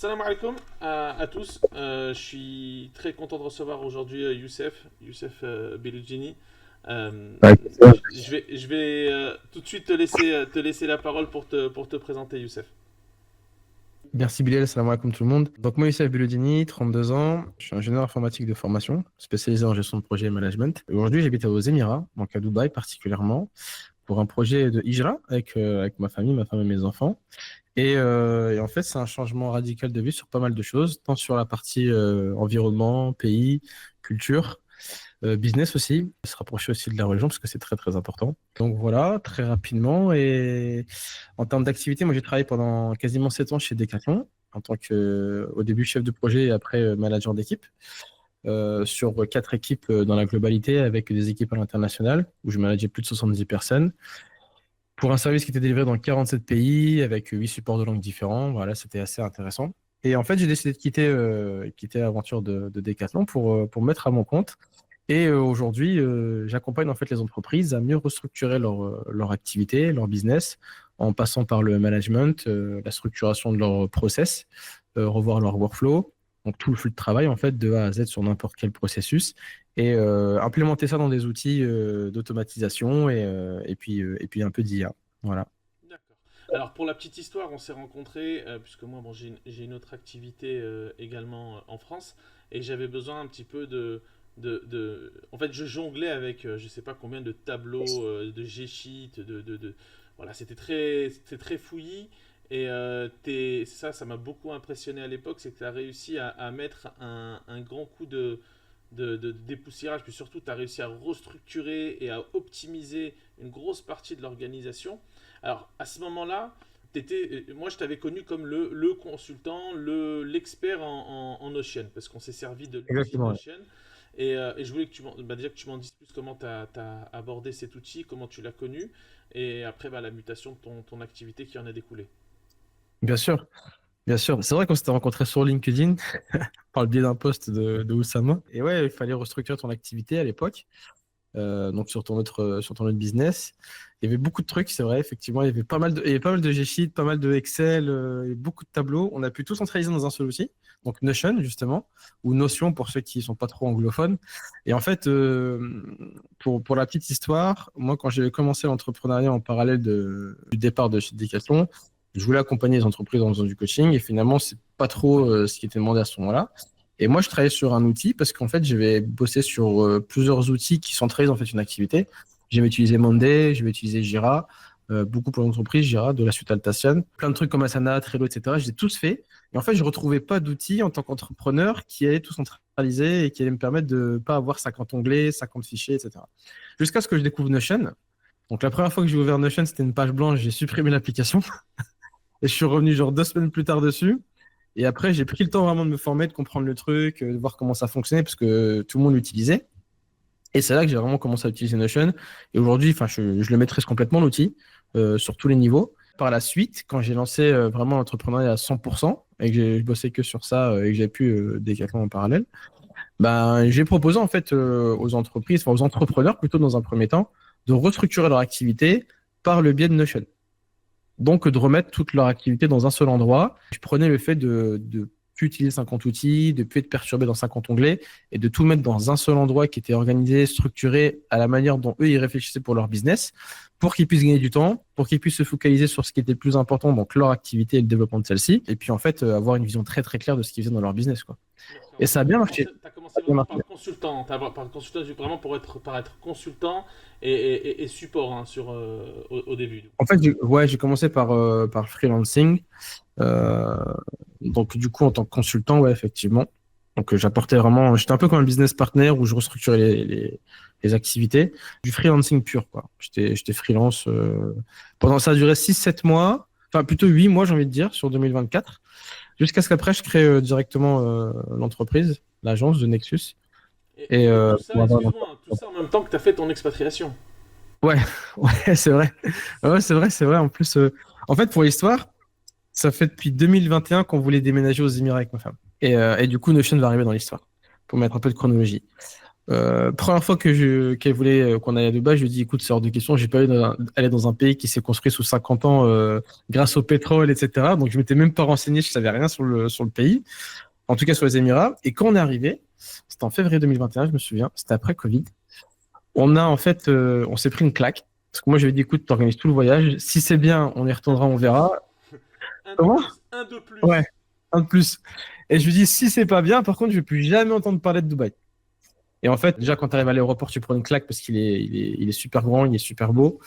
Salam alaikum à tous. Je suis très content de recevoir aujourd'hui Youssef Beloudjini. Ouais, Je vais tout de suite te laisser la parole pour te présenter, Youssef. merci Bilal, salam alaikum tout le monde. Donc moi, Youssef Beloudini, 32 ans, je suis ingénieur informatique de formation, spécialisé en gestion de projet et management. Aujourd'hui, j'habite aux Émirats, donc à Dubaï particulièrement, pour un projet de hijra avec ma famille, ma femme et mes enfants. Et en fait, c'est un changement radical de vie sur pas mal de choses, tant sur la partie environnement, pays, culture, business aussi, se rapprocher aussi de la religion parce que c'est très très important. Donc voilà, très rapidement. Et en termes d'activité, moi j'ai travaillé pendant quasiment 7 ans chez Decathlon en tant que, au début chef de projet et après manager d'équipe, sur 4 équipes dans la globalité avec des équipes à l'international où je manageais plus de 70 personnes pour un service qui était délivré dans 47 pays avec 8 supports de langue différents. Voilà, c'était assez intéressant. Et en fait, j'ai décidé de quitter l'aventure de Decathlon pour me mettre à mon compte. Et aujourd'hui, j'accompagne en fait les entreprises à mieux restructurer leur activité, leur business, en passant par le management, la structuration de leur process, revoir leur workflow, donc tout le flux de travail en fait de A à Z sur n'importe quel processus, et implémenter ça dans des outils d'automatisation et puis un peu d'IA. Voilà. D'accord. Alors pour la petite histoire, on s'est rencontrés puisque moi bon, j'ai une autre activité également en France et j'avais besoin un petit peu En fait, je jonglais avec je sais pas combien de tableaux, de G-Sheet, Voilà, c'était très fouillis. Et ça m'a beaucoup impressionné à l'époque, c'est que tu as réussi à mettre un grand coup de dépoussiérage, puis surtout tu as réussi à restructurer et à optimiser une grosse partie de l'organisation. Alors à ce moment-là, moi je t'avais connu comme le consultant, l'expert en Notion, parce qu'on s'est servi de l'outil Exactement. Ouais. Notion. Et je voulais que déjà que tu m'en dises plus comment tu as abordé cet outil, comment tu l'as connu, et après la mutation de ton activité qui en a découlé. Bien sûr, bien sûr. C'est vrai qu'on s'était rencontrés sur LinkedIn par le biais d'un post de Oussama. Et ouais, il fallait restructurer ton activité à l'époque. Donc sur ton autre business. Il y avait beaucoup de trucs, c'est vrai, effectivement. Il y avait pas mal de G-Sheet, pas mal de Excel, et beaucoup de tableaux. On a pu tout centraliser dans un seul outil, donc Notion, justement, ou Notion pour ceux qui sont pas trop anglophones. Et en fait, pour la petite histoire, moi, quand j'ai commencé l'entrepreneuriat en parallèle du départ de chez Decathlon, je voulais accompagner les entreprises en faisant du coaching, et finalement, c'est pas trop ce qui était demandé à ce moment-là. Et moi, je travaillais sur un outil parce qu'en fait, je vais bosser sur plusieurs outils qui centralisent en fait une activité. Je vais utiliser Monday, je vais utiliser Jira, beaucoup pour l'entreprise, Jira, de la suite Atlassian, plein de trucs comme Asana, Trello, etc. Je les ai tous faits. Et en fait, je ne retrouvais pas d'outils en tant qu'entrepreneur qui allaient tout centraliser et qui allaient me permettre de ne pas avoir 50 onglets, 50 fichiers, etc. Jusqu'à ce que je découvre Notion. Donc, la première fois que j'ai ouvert Notion, c'était une page blanche, j'ai supprimé l'application. Et je suis revenu genre 2 semaines plus tard dessus. Et après, j'ai pris le temps vraiment de me former, de comprendre le truc, de voir comment ça fonctionnait, parce que tout le monde l'utilisait. Et c'est là que j'ai vraiment commencé à utiliser Notion. Et aujourd'hui, enfin, je le maîtrise complètement, l'outil, sur tous les niveaux. Par la suite, quand j'ai lancé vraiment l'entrepreneuriat à 100% et que je bossais que sur ça et que j'ai pu Decathlon en parallèle, ben, j'ai proposé en fait aux entreprises, enfin aux entrepreneurs plutôt dans un premier temps, de restructurer leur activité par le biais de Notion. Donc, de remettre toute leur activité dans un seul endroit. Je prenais le fait de plus utiliser 50 outils, de plus être perturbé dans 50 onglets et de tout mettre dans un seul endroit qui était organisé, structuré à la manière dont eux, ils réfléchissaient pour leur business, pour qu'ils puissent gagner du temps, pour qu'ils puissent se focaliser sur ce qui était le plus important, donc leur activité et le développement de celle-ci. Et puis, en fait, avoir une vision très, très claire de ce qu'ils faisaient dans leur business, quoi. D'accord. Et ça a Donc, bien marché. t'as Ça commencé a bien vraiment marché. par consultant. Par consultant vraiment par être consultant et support hein, au début. En fait, ouais, j'ai commencé par freelancing. Euh, donc, du coup, en tant que consultant, ouais, effectivement. Donc, j'apportais vraiment, j'étais un peu comme un business partner où je restructurais les activités. Du freelancing pur, quoi. J'étais freelance. Pendant ça a duré 6 7 mois, enfin plutôt 8 mois, j'ai envie de dire, sur 2024, jusqu'à ce qu'après, je crée directement l'entreprise, l'agence de Nexus. Et Et tout pour ça, avoir excuse-moi, hein, tout ça en même temps que tu as fait ton expatriation. Ouais, ouais, c'est vrai. Ouais, c'est vrai, c'est vrai. En plus, en fait, pour l'histoire, ça fait depuis 2021 qu'on voulait déménager aux Émirats avec ma femme. Et du coup, Notion va arriver dans l'histoire, pour mettre un peu de chronologie. Première fois qu'elle voulait qu'on aille à Dubaï, je lui ai dit, écoute, c'est hors de question, j'ai pas eu aller dans un pays qui s'est construit sous 50 ans grâce au pétrole, etc. Donc je m'étais même pas renseigné, je savais rien sur le pays, en tout cas sur les Émirats. Et quand on est arrivé, c'était en février 2021, je me souviens, c'était après Covid. On a en fait, on s'est pris une claque. Parce que moi, je lui ai dit, écoute, t'organises tout le voyage. Si c'est bien, on y retournera, on verra. Un de Comment? plus, un de Ouais, plus. un de plus. Et je lui dis, si c'est pas bien, par contre, je vais plus jamais entendre parler de Dubaï. Et en fait, déjà, quand tu arrives à l'aéroport, tu prends une claque parce qu'il est super grand, il est super beau.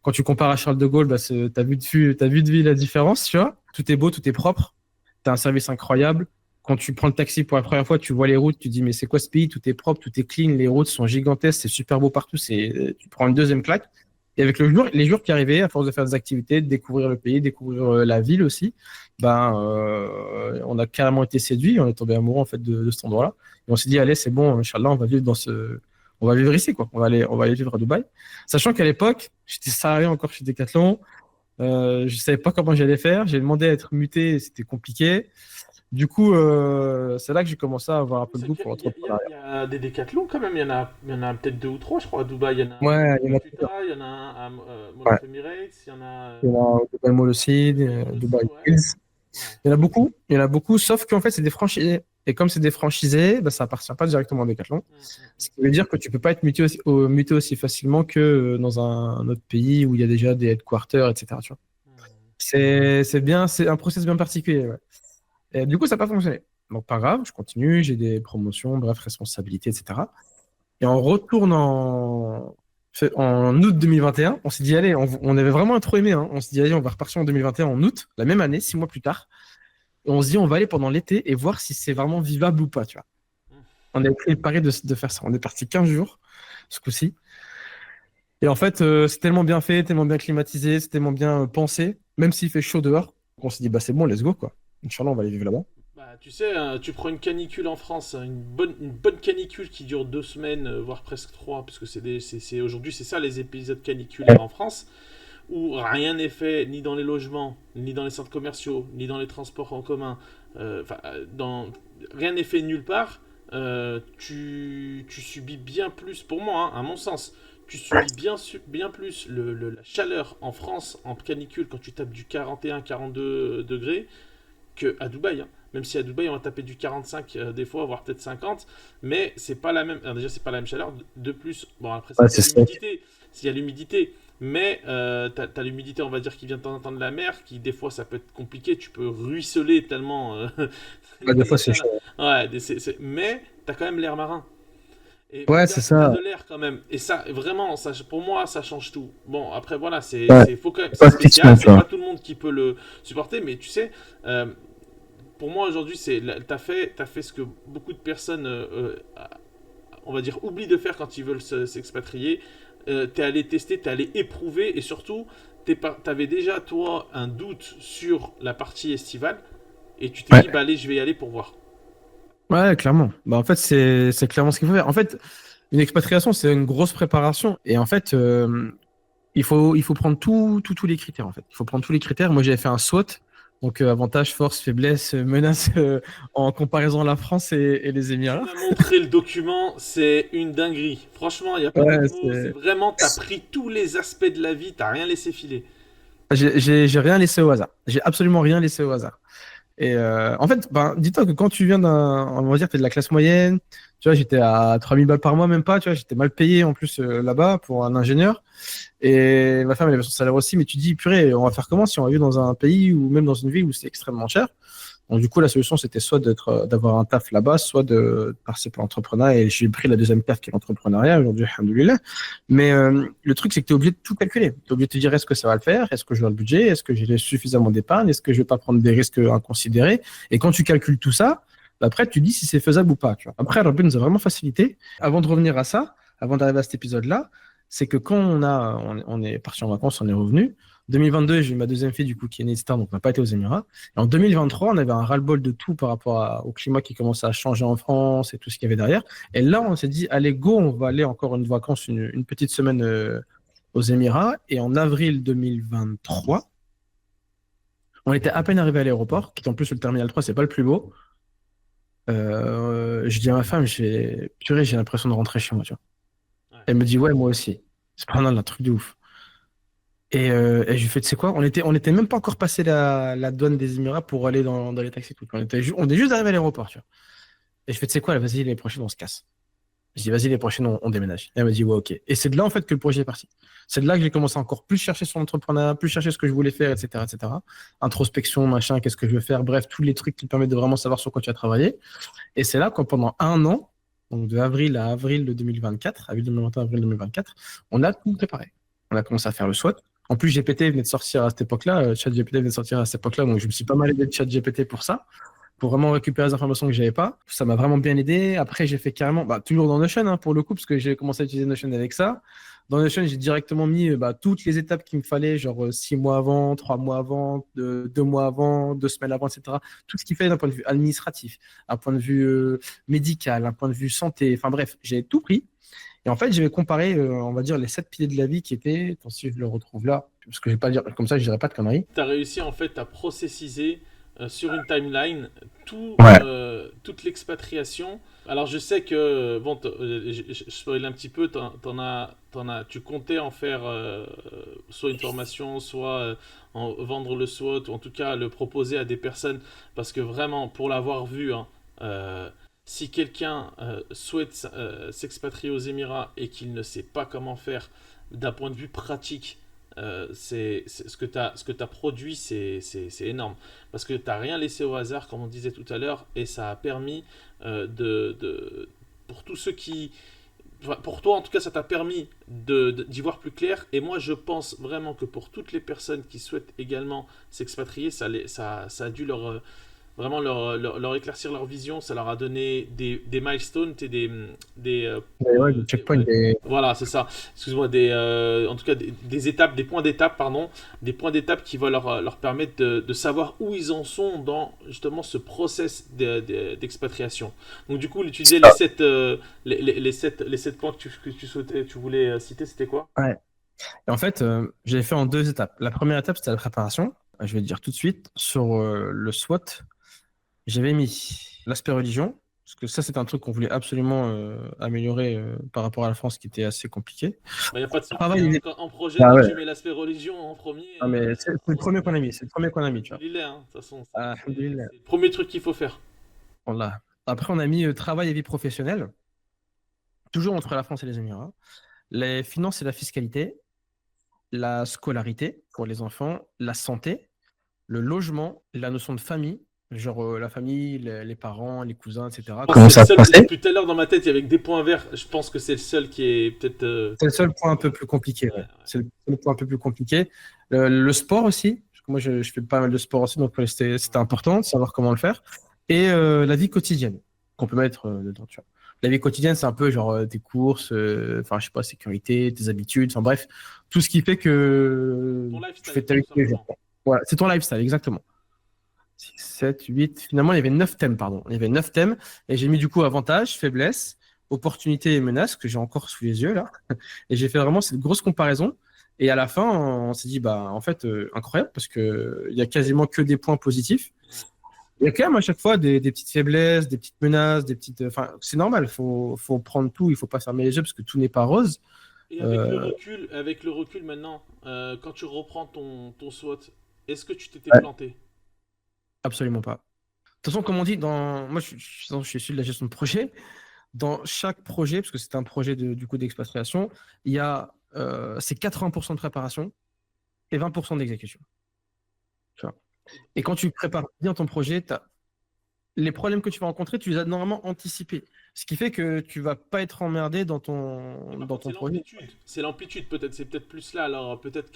Quand tu compares à Charles de Gaulle, bah, t'as vu de vie la différence, tu vois. Tout est beau, tout est propre. T'as un service incroyable. Quand tu prends le taxi pour la première fois, tu vois les routes, tu te dis, mais c'est quoi ce pays? Tout est propre, tout est clean, les routes sont gigantesques, c'est super beau partout. Tu prends une deuxième claque. Et avec les jours qui arrivaient, à force de faire des activités, de découvrir le pays, découvrir la ville aussi, on a carrément été séduits, on est tombé amoureux en fait de cet endroit-là. Et on s'est dit, allez, c'est bon, Inch'Allah, on va vivre ici, quoi. On va aller vivre à Dubaï. Sachant qu'à l'époque, j'étais salarié encore chez Decathlon, je savais pas comment j'allais faire. J'ai demandé à être muté, c'était compliqué. Du coup, c'est là que j'ai commencé à avoir un peu le C'est goût bien, pour l'entrepreneuriat. il y a des décathlons quand même, il y en a peut-être deux ou trois, je crois. À Dubaï, il y en a un Ouais, il y en a plusieurs. Calcutta, il y en a un à Mall Ouais. of Emirates, il y en a Il y en a Dubaï Mall aussi, Dubaï Mall aussi, Dubaï ouais. Hills. Ouais. Il y en a beaucoup. Il y en a beaucoup, sauf qu'en fait, c'est des franchisés. Et comme c'est des franchisés, bah, ça appartient pas directement à Decathlon. Mm, mm, Ce mm, qui veut dire que tu peux pas être muté aussi facilement que dans un autre pays où il y a déjà des headquarters, etc. Tu vois. mm. C'est bien, c'est un process bien particulier. Ouais. Et du coup, ça n'a pas fonctionné. Donc, pas grave, je continue, j'ai des promotions, bref, responsabilités, etc. Et on retourne en août 2021. On s'est dit, allez, on avait vraiment trop aimé. Hein. On s'est dit, allez, on va repartir en 2021 en août, la même année, 6 mois plus tard. Et on se dit, on va aller pendant l'été et voir si c'est vraiment vivable ou pas. Tu vois. Mm. On avait pris le pari de faire ça. On est parti 15 jours ce coup-ci. Et en fait, c'est tellement bien fait, tellement bien climatisé, c'est tellement bien pensé, même s'il fait chaud dehors, qu'on s'est dit, bah c'est bon, let's go, quoi. Inch'Allah, on va aller vivre là-bas. Bah, tu sais, tu prends une canicule en France, hein, une bonne canicule qui dure 2 semaines, voire presque trois, parce que aujourd'hui, c'est ça les épisodes caniculaires en France, où rien n'est fait ni dans les logements, ni dans les centres commerciaux, ni dans les transports en commun. Rien n'est fait nulle part. Tu subis bien plus, pour moi, hein, à mon sens, tu subis bien plus la chaleur en France en canicule quand tu tapes du 41-42 degrés qu'à Dubaï. Hein. Même si à Dubaï on va taper du 45 des fois, voire peut-être 50, mais c'est pas la même. Alors déjà, c'est pas la même chaleur. De plus, bon, après, Ouais, il y a c'est sec. l'humidité. S'il y a l'humidité, mais t'as l'humidité, on va dire, qui vient de temps en temps de la mer, qui des fois ça peut être compliqué. Tu peux ruisseler tellement. Ouais, des fois, c'est chaud. Ouais, mais t'as quand même l'air marin. Et Ouais, c'est t'as ça. de l'air quand même. Et ça, vraiment, ça, pour moi, ça change tout. Bon, après, voilà, Ouais, faut quand même, c'est c'est pas spécial, fiction, tu c'est pas vois. tout le monde qui peut le supporter, mais tu sais, euh, pour moi aujourd'hui, t'as fait ce que beaucoup de personnes, on va dire, oublient de faire quand ils veulent s'expatrier. T'es allé tester, t'es allé éprouver, et surtout, t'avais déjà toi un doute sur la partie estivale, et tu t'es Ouais, dit, bah allez, je vais y aller pour voir. ouais, clairement. Bah, en fait, c'est clairement ce qu'il faut faire. En fait, une expatriation, c'est une grosse préparation. Et en fait, il faut prendre tous les critères, en fait. Il faut prendre tous les critères. Moi, j'avais fait un SWOT. Donc, avantage, force, faiblesse, menace, en comparaison à la France et les Tu Émirats. m'as montré le document, c'est une dinguerie. Franchement, il n'y a pas Ouais, d'autre mot. C'est vraiment, t'as pris tous les aspects de la vie, t'as rien laissé filer. j'ai rien laissé au hasard. J'ai absolument rien laissé au hasard. Et en fait, ben, dis-toi que quand tu viens on va dire, t'es de la classe moyenne, tu vois, j'étais à 3000 balles par mois, même pas, tu vois, j'étais mal payé en plus là-bas pour un ingénieur. Et ma femme, elle avait son salaire aussi, mais tu dis, purée, on va faire comment si on va vivre dans un pays ou même dans une ville où c'est extrêmement cher? Donc, du coup, la solution, c'était soit d'avoir un taf là-bas, soit de passer par l'entrepreneuriat. Et j'ai pris la deuxième taf qui est l'entrepreneuriat aujourd'hui, alhamdoulilah. Mais le truc, c'est que tu es obligé de tout calculer. Tu es obligé de te dire, est-ce que ça va le faire? Est-ce que je dois le budget? Est-ce que j'ai suffisamment d'épargne? Est-ce que je vais pas prendre des risques inconsidérés? Et quand tu calcules tout ça, après, tu dis si c'est faisable ou pas. Tu vois. Après, Rabbi nous a vraiment facilité. Avant de revenir à ça, avant d'arriver à cet épisode-là, c'est que quand on est parti en vacances, on est revenu. 2022, j'ai eu ma deuxième fille du coup qui est née de donc on n'a pas été aux Émirats. Et en 2023, on avait un ras-le-bol de tout par rapport au climat qui commençait à changer en France et tout ce qu'il y avait derrière. Et là, on s'est dit, allez, go, on va aller encore une vacance, une petite semaine aux Émirats. Et en avril 2023, on était à peine arrivé à l'aéroport, qui est en plus le terminal 3, c'est pas le plus beau. Je dis à ma femme, purée, j'ai l'impression de rentrer chez moi, tu vois. Ouais. Elle me dit, ouais, moi aussi. C'est pas mal, un truc de ouf. Et je lui fais, tu sais quoi, on était même pas encore passé la douane des Émirats pour aller dans les taxis. Tout. On est juste arrivé à l'aéroport, tu vois. Et je fais, tu sais quoi, vas-y, l'année prochaine, on se casse. Je dis, vas-y, l'année prochaine, on déménage. Et elle me dit, ouais, ok. Et c'est de là, en fait, que le projet est parti. C'est de là que j'ai commencé à encore plus chercher sur l'entrepreneuriat, plus chercher ce que je voulais faire, etc., etc. Introspection, machin, qu'est-ce que je veux faire, bref, tous les trucs qui te permettent de vraiment savoir sur quoi tu vas travailler. Et c'est là que pendant un an, donc de avril à avril de 2024, avril 2021 avril 2024, on a tout préparé. On a commencé à faire le SWOT. En plus, GPT venait de sortir à cette époque-là, ChatGPT venait de sortir à cette époque-là, donc je me suis pas mal aidé de ChatGPT pour ça, pour vraiment récupérer les informations que j'avais pas. Ça m'a vraiment bien aidé. Après, j'ai fait carrément, toujours dans Notion hein, pour le coup, parce que j'ai commencé à utiliser Notion avec ça. Dans Notion, j'ai directement mis toutes les étapes qu'il me fallait, genre 6 mois avant, 3 mois avant, 2 mois avant, 2 semaines avant, etc. Tout ce qu'il fallait d'un point de vue administratif, un point de vue médical, un point de vue santé. Enfin bref, j'ai tout pris. Et en fait, je vais comparer, on va dire, les 7 piliers de la vie qui étaient, attends, si je le retrouve là, parce que je vais pas dire, comme ça, je dirais pas de conneries. Tu as réussi en fait à processiser sur une timeline Ouais. toute l'expatriation. Alors je sais que, bon, je spoil un petit peu, tu comptais en faire soit une formation, soit vendre le SWOT, ou en tout cas le proposer à des personnes, parce que vraiment, pour l'avoir vu, hein, si quelqu'un souhaite s'expatrier aux Émirats et qu'il ne sait pas comment faire d'un point de vue pratique, ce que tu as produit, c'est énorme. Parce que tu n'as rien laissé au hasard, comme on disait tout à l'heure, et ça a permis pour tous ceux qui. Enfin, pour toi, en tout cas, ça t'a permis d'y voir plus clair. Et moi, je pense vraiment que pour toutes les personnes qui souhaitent également s'expatrier, ça a dû vraiment leur éclaircir leur vision. Ça leur a donné des milestones, des, euh, Ouais, le checkpoint ouais, est. voilà, c'est ça. Excuse-moi, en tout cas des étapes, des points d'étape, pardon, des points d'étape qui vont leur permettre de savoir où ils en sont dans justement ce process d'expatriation. Donc du coup, tu disais les sept points tu voulais citer, c'était quoi? Ouais. Et en fait, j'ai fait en 2 étapes. La première étape, c'était la préparation. Je vais te dire tout de suite. Sur le SWOT, j'avais mis l'aspect religion, parce que ça, c'est un truc qu'on voulait absolument améliorer par rapport à la France, qui était assez compliqué. Il n'y a pas de surprise, Travail. hein. En projet, Ah quand ouais. tu mets l'aspect religion en premier, Non, mais c'est le premier qu'on a mis. C'est le premier qu'on a mis, tu vois. il est, hein, de toute façon, Alhamdoulilah. c'est le premier truc qu'il faut faire. On l'a. Après, on a mis travail et vie professionnelle, toujours entre la France et les Émirats. Les finances et la fiscalité, la scolarité pour les enfants, la santé, le logement, la notion de famille, genre la famille, les parents, les cousins, etc. C'est Comment le ça va se seul, passer? depuis tout à l'heure dans ma tête, il y avait que des points verts. Je pense que c'est le seul qui est peut-être. C'est le seul point un peu plus compliqué. Ouais, Ouais. ouais. C'est le seul point un peu plus compliqué. Le sport aussi, parce que moi je fais pas mal de sport aussi, donc c'était important de savoir comment le faire. Et la vie quotidienne, qu'on peut mettre dedans, tu vois. La vie quotidienne, c'est un peu genre tes courses, enfin je sais pas, sécurité, tes habitudes, enfin bref, tout ce qui fait que Ton tu fais lifestyle, ta tout vie tous les jours. simplement. Voilà, c'est ton lifestyle, exactement. 6, 7, 8. Finalement, il y avait 9 thèmes, pardon. Il y avait 9 thèmes. Et j'ai mis du coup avantages, faiblesses, opportunités et menaces que j'ai encore sous les yeux là. Et j'ai fait vraiment cette grosse comparaison. Et à la fin, on s'est dit, bah, en fait, incroyable parce que il y a quasiment que des points positifs. Ouais. Il y a quand même à chaque fois des petites faiblesses, des petites menaces, des petites. Enfin, c'est normal. Faut prendre tout. Il faut pas fermer les yeux parce que tout n'est pas rose. Et Euh, avec le recul maintenant, quand tu reprends ton SWOT, est-ce que tu t'étais ouais, planté? absolument pas. De toute façon, comme on dit, moi, je suis issu de la gestion de projet. Dans chaque projet, parce que c'est un projet du coup d'expatriation, il y a c'est 80% de préparation et 20% d'exécution. Tu vois. Et quand tu prépares bien ton projet, les problèmes que tu vas rencontrer, tu les as normalement anticipés. Ce qui fait que tu vas pas être emmerdé dans Mais ton, par dans contre, ton projet. c'est l'amplitude peut-être, c'est peut-être plus là. Alors peut-être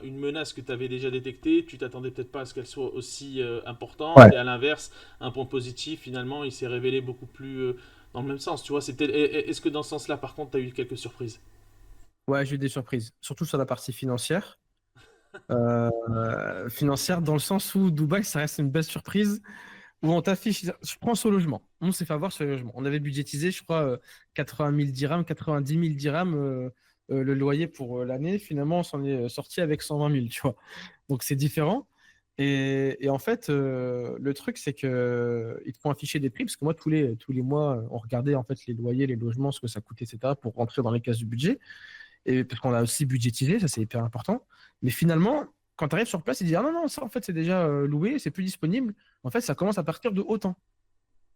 une menace que tu avais déjà détectée, tu t'attendais peut-être pas à ce qu'elle soit aussi importante. Ouais. Et à l'inverse, un point positif, finalement, il s'est révélé beaucoup plus dans le même sens. Tu vois, est-ce que dans ce sens-là, par contre, tu as eu quelques surprises? Ouais, j'ai eu des surprises, surtout sur la partie financière. Financière dans le sens où Dubaï, ça reste une belle surprise. Où on t'affiche, je prends sur le logement. On s'est fait avoir sur le logement. On avait budgétisé, je crois, 80 000 dirhams, 90 000 dirhams le loyer pour l'année. Finalement, on s'en est sorti avec 120 000, tu vois. Donc c'est différent. Et en fait, le truc, c'est que ils te font afficher des prix, parce que moi, tous les mois, on regardait en fait les loyers, les logements, ce que ça coûtait, etc., pour rentrer dans les cases du budget. Et parce qu'on a aussi budgétisé, ça c'est hyper important. Mais finalement, quand tu arrives sur place, ils disent ah non, non, ça en fait c'est déjà loué, c'est plus disponible. En fait, ça commence à partir de autant.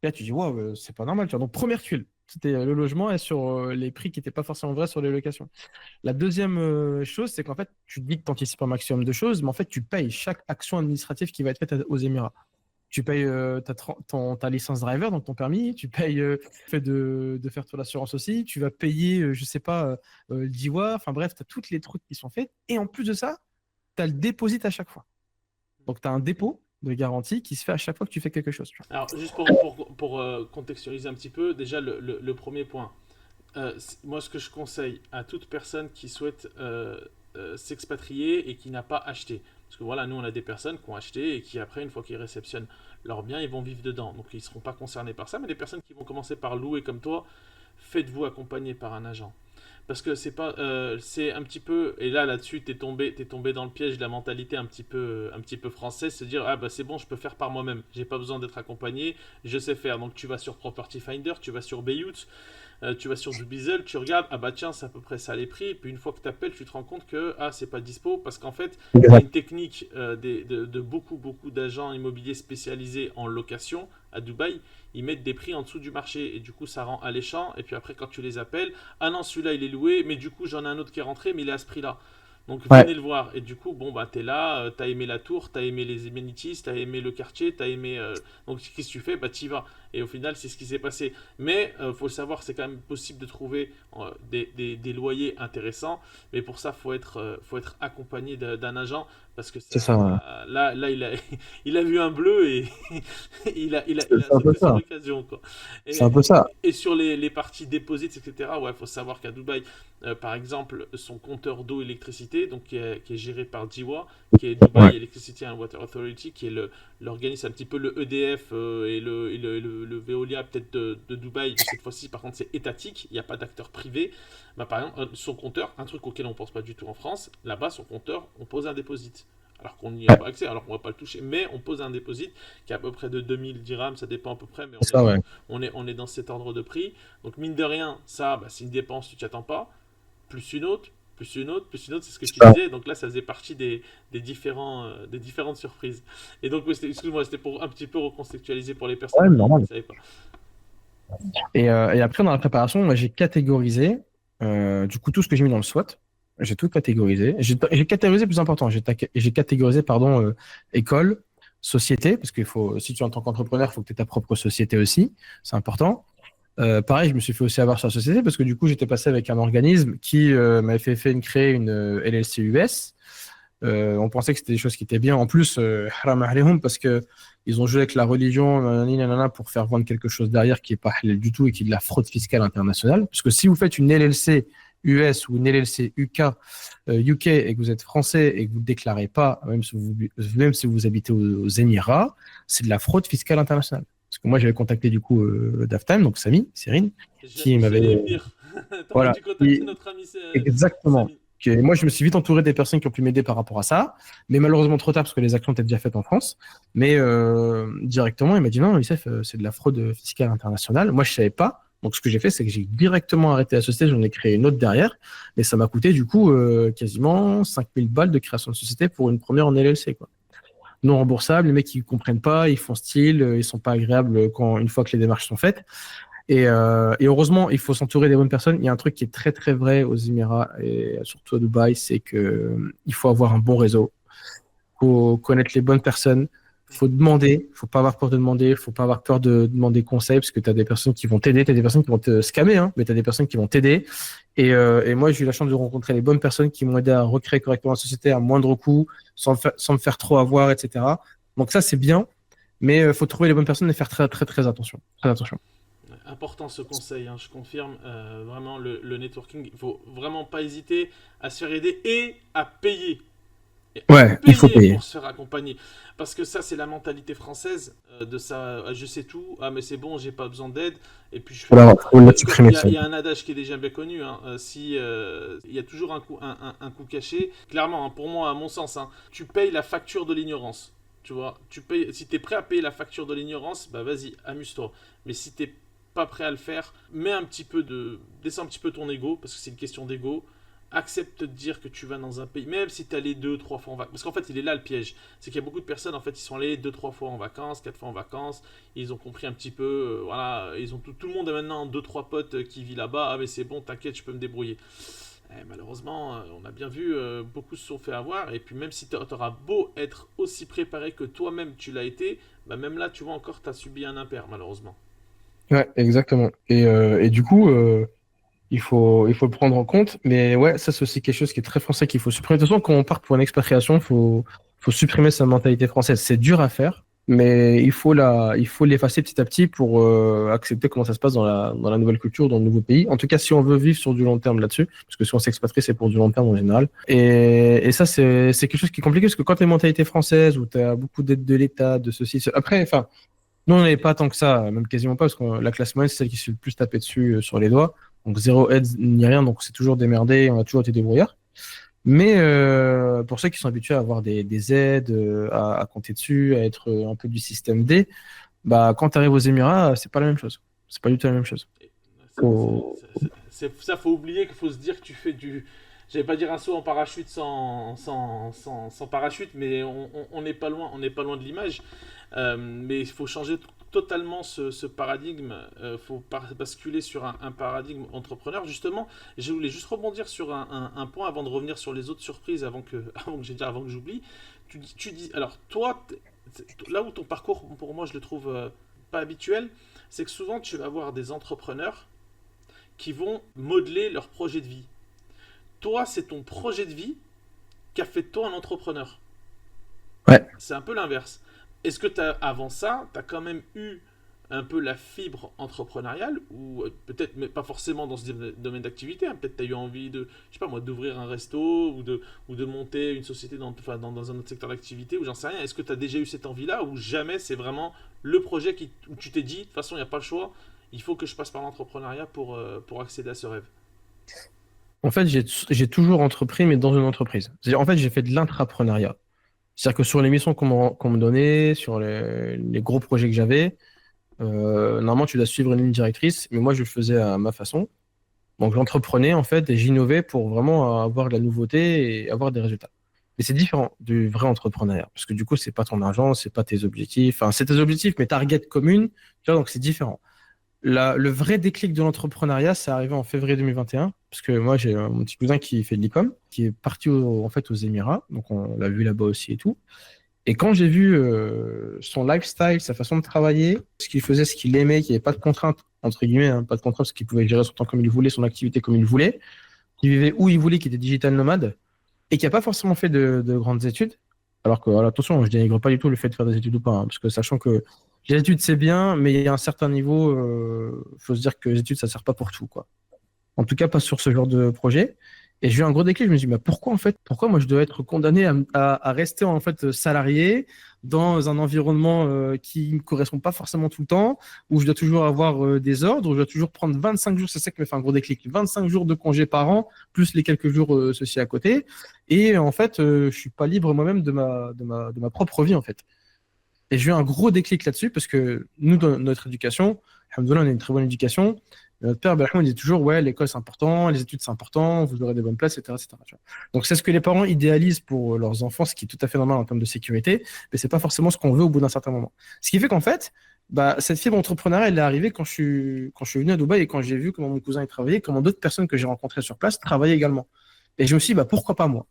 Et là, tu dis waouh, c'est pas normal. Tu vois. Donc, première tuile, c'était le logement et sur les prix qui n'étaient pas forcément vrais sur les locations. La deuxième chose, c'est qu'en fait, tu dis que tu anticipes un maximum de choses, mais en fait, tu payes chaque action administrative qui va être faite aux Émirats. Tu payes ta licence driver, donc ton permis, tu payes le fait de faire ton assurance aussi, tu vas payer, je sais pas, le DIWA, enfin bref, tu as tous les trucs qui sont faits. Et en plus de ça, tu as le dépôt à chaque fois. Donc tu as un dépôt de garantie qui se fait à chaque fois que tu fais quelque chose. Tu vois. Alors, juste pour contextualiser un petit peu, déjà le premier point. Moi, ce que je conseille à toute personne qui souhaite s'expatrier et qui n'a pas acheté. Parce que voilà, nous, on a des personnes qui ont acheté et qui, après, une fois qu'ils réceptionnent leurs biens, ils vont vivre dedans. Donc, ils ne seront pas concernés par ça. Mais les personnes qui vont commencer par louer comme toi, faites-vous accompagner par un agent. Parce que c'est pas, c'est un petit peu, et là-dessus, t'es tombé dans le piège de la mentalité un petit peu française, se dire ah bah c'est bon, je peux faire par moi-même, j'ai pas besoin d'être accompagné, je sais faire. Donc tu vas sur Property Finder, tu vas sur Beyout, tu vas sur Dubizzle, tu regardes, ah bah tiens, c'est à peu près ça les prix, et puis une fois que tu appelles, tu te rends compte que ah, c'est pas dispo, parce qu'en fait, il y a une technique de beaucoup d'agents immobiliers spécialisés en location à Dubaï, ils mettent des prix en dessous du marché, et du coup, ça rend alléchant, et puis après, quand tu les appelles, ah non, celui-là, il est loué, mais du coup, j'en ai un autre qui est rentré, mais il est à ce prix-là. Donc Ouais, venez le voir. Et du coup, bon, bah t'es là, t'as aimé la tour, t'as aimé les amenities, t'as aimé le quartier, t'as aimé. Donc qu'est-ce que tu fais? Bah t'y vas. Et au final, c'est ce qui s'est passé. Mais faut le savoir, c'est quand même possible de trouver des loyers intéressants. Mais pour ça, faut être accompagné d'un agent. Parce que c'est ça. Ouais. là il a vu un bleu et il a C'est un peu sauté sur ça. l'occasion. Quoi. C'est un peu ça. Et sur les parties déposites, etc., ouais, faut savoir qu'à Dubaï, par exemple, son compteur d'eau et électricité, donc qui est géré par DIWA, qui est Ouais. Dubai Electricity and Water Authority, qui est l'organisme un petit peu le EDF et le Veolia peut-être de Dubaï, mais cette fois-ci par contre c'est étatique, il n'y a pas d'acteur privé. Bah, par exemple, son compteur, un truc auquel on ne pense pas du tout en France, là-bas son compteur, on pose un déposit. Alors qu'on n'y a Ouais. pas accès, alors qu'on ne va pas le toucher, mais on pose un déposit qui est à peu près de 2000 dirhams, ça dépend à peu près, mais C'est ça, ouais. on est dans cet ordre de prix. Donc mine de rien, ça, bah, c'est une dépense, tu t'y attends pas. Plus une autre, plus une autre, plus une autre, c'est ce que C'est tu ça. disais. Donc là, ça faisait partie des différentes surprises. Et donc, excuse-moi, c'était pour un petit peu recontextualiser pour les personnes Ouais, qui ne normal. savaient pas. Et après, dans la préparation, moi, j'ai catégorisé du coup tout ce que j'ai mis dans le SWOT. J'ai tout catégorisé. J'ai catégorisé plus important. J'ai catégorisé, pardon, école, société, parce qu'il faut, si tu es en tant qu'entrepreneur, il faut que tu aies ta propre société aussi. C'est important. Pareil, je me suis fait aussi avoir sur la société parce que du coup, j'étais passé avec un organisme qui m'avait créer une LLC US. On pensait que c'était des choses qui étaient bien. En plus, haram alayhum, parce que ils ont joué avec la religion nanani, nanana, pour faire vendre quelque chose derrière qui est pas halal du tout et qui est de la fraude fiscale internationale. Parce que si vous faites une LLC US ou une LLC UK et que vous êtes français et que vous ne déclarez pas, même si vous habitez aux Émirats, c'est de la fraude fiscale internationale. Parce que moi, j'avais contacté du coup Daftime, donc Sami, Cyrine, qui J'allais y m'avait. venir. T'aurais Voilà. dû contacter notre ami Exactement. Samy. Moi, je me suis vite entouré des personnes qui ont pu m'aider par rapport à ça, mais malheureusement trop tard parce que les actions étaient déjà faites en France. Mais directement, il m'a dit non, Youssef, c'est de la fraude fiscale internationale. Moi, je savais pas. Donc, ce que j'ai fait, c'est que j'ai directement arrêté la société. J'en ai créé une autre derrière. Et ça m'a coûté, du coup, quasiment 5000 balles de création de société pour une première en LLC, quoi. Non remboursable. Les mecs, ils comprennent pas, ils font style, ils sont pas agréables une fois que les démarches sont faites. Et heureusement, il faut s'entourer des bonnes personnes. Il y a un truc qui est très très vrai aux Émirats et surtout à Dubaï, c'est que il faut avoir un bon réseau. Il faut connaître les bonnes personnes. Il faut demander. Il faut pas avoir peur de demander. Il faut pas avoir peur de demander conseil parce que tu as des personnes qui vont t'aider. Tu as des personnes qui vont te scammer, hein, mais tu as des personnes qui vont t'aider. Et moi, j'ai eu la chance de rencontrer les bonnes personnes qui m'ont aidé à recréer correctement la société à moindre coût, sans me faire trop avoir, etc. Donc ça, c'est bien. Mais il faut trouver les bonnes personnes et faire très très très attention. Très attention. Important ce conseil, hein, je confirme. Vraiment, le networking, il faut vraiment pas hésiter à se faire aider et à payer. Et à Ouais, il faut payer payer. pour se faire accompagner. Parce que ça, c'est la mentalité française de ça. Je sais tout, ah mais c'est bon, j'ai pas besoin d'aide. Et puis je fais tout. Faut la supprimer de ça. Il y a un adage qui est déjà bien connu. Hein, si il y a toujours un coup caché. Clairement, hein, pour moi, à mon sens, hein, tu payes la facture de l'ignorance. tu vois. Tu payes, si tu es prêt à payer la facture de l'ignorance, bah vas-y, amuse-toi. Mais si t'es pas prêt à le faire, descends un petit peu ton ego, parce que c'est une question d'ego. Accepte de dire que tu vas dans un pays, même si tu es allé 2-3 fois en vacances. Parce qu'en fait, il est là le piège. C'est qu'il y a beaucoup de personnes, en fait, ils sont allés 2-3 fois en vacances, 4 fois en vacances. Ils ont compris un petit peu, voilà, tout le monde a maintenant 2-3 potes qui vit là-bas. Ah, mais c'est bon, t'inquiète, je peux me débrouiller. Malheureusement, on a bien vu, beaucoup se sont fait avoir. Et puis, même si tu auras beau être aussi préparé que toi-même tu l'as été, bah, même là, tu vois encore, tu as subi un impair, malheureusement. Ouais, exactement. Et du coup, il faut le prendre en compte. Mais ouais, ça, c'est aussi quelque chose qui est très français qu'il faut supprimer. De toute façon, quand on part pour une expatriation, faut supprimer sa mentalité française. C'est dur à faire, mais il faut l'effacer petit à petit pour accepter comment ça se passe dans la nouvelle culture, dans le nouveau pays. En tout cas, si on veut vivre sur du long terme là-dessus, parce que si on s'expatrie, c'est pour du long terme en général. Et ça, c'est quelque chose qui est compliqué, parce que quand tu as une mentalité française, où tu as beaucoup d'aide de l'État, de ceci, après, enfin, nous, on n'avait pas tant que ça, même quasiment pas, parce que la classe moyenne, c'est celle qui se fait le plus taper dessus sur les doigts. Donc, zéro aide ni rien, donc c'est toujours démerdé, on a toujours été débrouillard. Mais pour ceux qui sont habitués à avoir des aides, à compter dessus, à être un peu du système D, bah, quand tu arrives aux Émirats, c'est pas la même chose. C'est pas du tout la même chose. Faut- Ça, faut oublier qu'il faut se dire que tu fais du. J'allais pas dire un saut en parachute sans parachute, mais on n'est pas loin, on n'est pas loin de l'image. Mais il faut changer totalement ce paradigme. Il faut basculer sur un paradigme entrepreneur. Justement, je voulais juste rebondir sur un point avant de revenir sur les autres surprises, avant que j'oublie. Tu dis, alors toi, là où ton parcours, pour moi, je le trouve pas habituel, c'est que souvent tu vas avoir des entrepreneurs qui vont modeler leur projet de vie. Toi, c'est ton projet de vie qui a fait de toi un entrepreneur. Ouais. C'est un peu l'inverse. Est-ce que avant ça, tu as quand même eu un peu la fibre entrepreneuriale, ou peut-être, mais pas forcément dans ce domaine d'activité, hein, peut-être tu as eu envie de, je sais pas moi, d'ouvrir un resto, ou de monter une société dans un autre secteur d'activité, ou j'en sais rien. Est-ce que tu as déjà eu cette envie-là, ou jamais c'est vraiment le projet où tu t'es dit, de toute façon, il n'y a pas le choix, il faut que je passe par l'entrepreneuriat pour accéder à ce rêve. En fait, j'ai toujours entrepris, mais dans une entreprise. En fait, j'ai fait de l'intrapreneuriat. C'est-à-dire que sur les missions qu'on me donnait, sur les gros projets que j'avais, normalement, tu dois suivre une ligne directrice, mais moi, je le faisais à ma façon. Donc, j'entreprenais, en fait, et j'innovais pour vraiment avoir de la nouveauté et avoir des résultats. Mais c'est différent du vrai entrepreneuriat, parce que du coup, c'est pas ton argent, c'est pas tes objectifs. Enfin, c'est tes objectifs, mais target commune, tu vois, donc c'est différent. Le vrai déclic de l'entrepreneuriat, c'est arrivé en février 2021, parce que moi, j'ai mon petit cousin qui fait de l'e-com, qui est parti en fait aux Émirats, donc on l'a vu là-bas aussi et tout. Et quand j'ai vu son lifestyle, sa façon de travailler, ce qu'il faisait, ce qu'il aimait, qu'il n'y avait pas de contraintes, entre guillemets, hein, pas de contraintes, parce qu'il pouvait gérer son temps comme il voulait, son activité comme il voulait, qu'il vivait où il voulait, qu'il était digital nomade, et qui n'a pas forcément fait de grandes études. Alors que, alors, attention, je dénigre pas du tout le fait de faire des études ou pas, hein, parce que sachant que les études, c'est bien, mais il y a un certain niveau, faut se dire que les études, ça sert pas pour tout, quoi. En tout cas, pas sur ce genre de projet. Et j'ai eu un gros déclic. Je me suis dit, bah, pourquoi en fait, pourquoi moi je dois être condamné à rester en fait salarié dans un environnement qui ne me correspond pas forcément tout le temps, où je dois toujours avoir des ordres, où je dois toujours prendre 25 jours, c'est ça qui m'a fait un gros déclic, 25 jours de congé par an, plus les quelques jours ceci à côté. Et en fait, je suis pas libre moi-même de ma propre vie en fait. Et j'ai eu un gros déclic là-dessus parce que nous, dans notre éducation, alhamdoulilah, on a une très bonne éducation. Notre père, Abraham, il dit toujours, ouais, l'école c'est important, les études c'est important, vous aurez des bonnes places, etc., etc. Tu vois. Donc c'est ce que les parents idéalisent pour leurs enfants, ce qui est tout à fait normal en termes de sécurité, mais c'est pas forcément ce qu'on veut au bout d'un certain moment. Ce qui fait qu'en fait, bah, cette fibre entrepreneuriale, elle est arrivée quand je suis venu à Dubaï et quand j'ai vu comment mon cousin y travaillait, comment d'autres personnes que j'ai rencontrées sur place travaillaient également. Et je me suis dit, bah, pourquoi pas moi?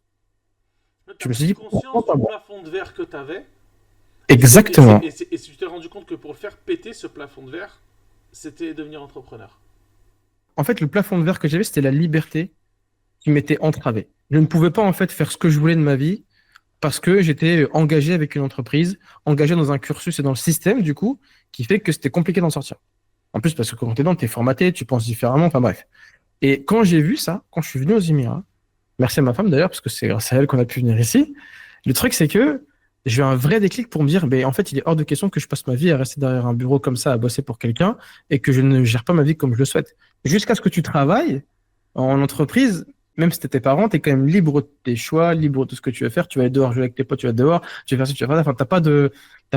Tu Je as me suis pris dit, pourquoi conscience pas du moi? plafond de verre que tu avais, Exactement. et tu t'es rendu compte que pour le faire péter ce plafond de verre, c'était devenir entrepreneur. En fait, le plafond de verre que j'avais, c'était la liberté qui m'était entravé. Je ne pouvais pas en fait faire ce que je voulais de ma vie parce que j'étais engagé avec une entreprise, engagé dans un cursus et dans le système du coup, qui fait que c'était compliqué d'en sortir. En plus, parce que quand tu es dedans, tu es formaté, tu penses différemment, enfin bref. Et quand j'ai vu ça, quand je suis venu aux Émirats, merci à ma femme d'ailleurs, parce que c'est grâce à elle qu'on a pu venir ici, le truc c'est que j'ai eu un vrai déclic pour me dire, ben, en fait, il est hors de question que je passe ma vie à rester derrière un bureau comme ça, à bosser pour quelqu'un, et que je ne gère pas ma vie comme je le souhaite. Jusqu'à ce que tu travailles en entreprise, même si t'es tes parents, t'es quand même libre de tes choix, libre de ce que tu veux faire. Tu vas aller dehors jouer avec tes potes, tu vas dehors, tu vas faire ci, tu vas faire ça. Enfin, t'as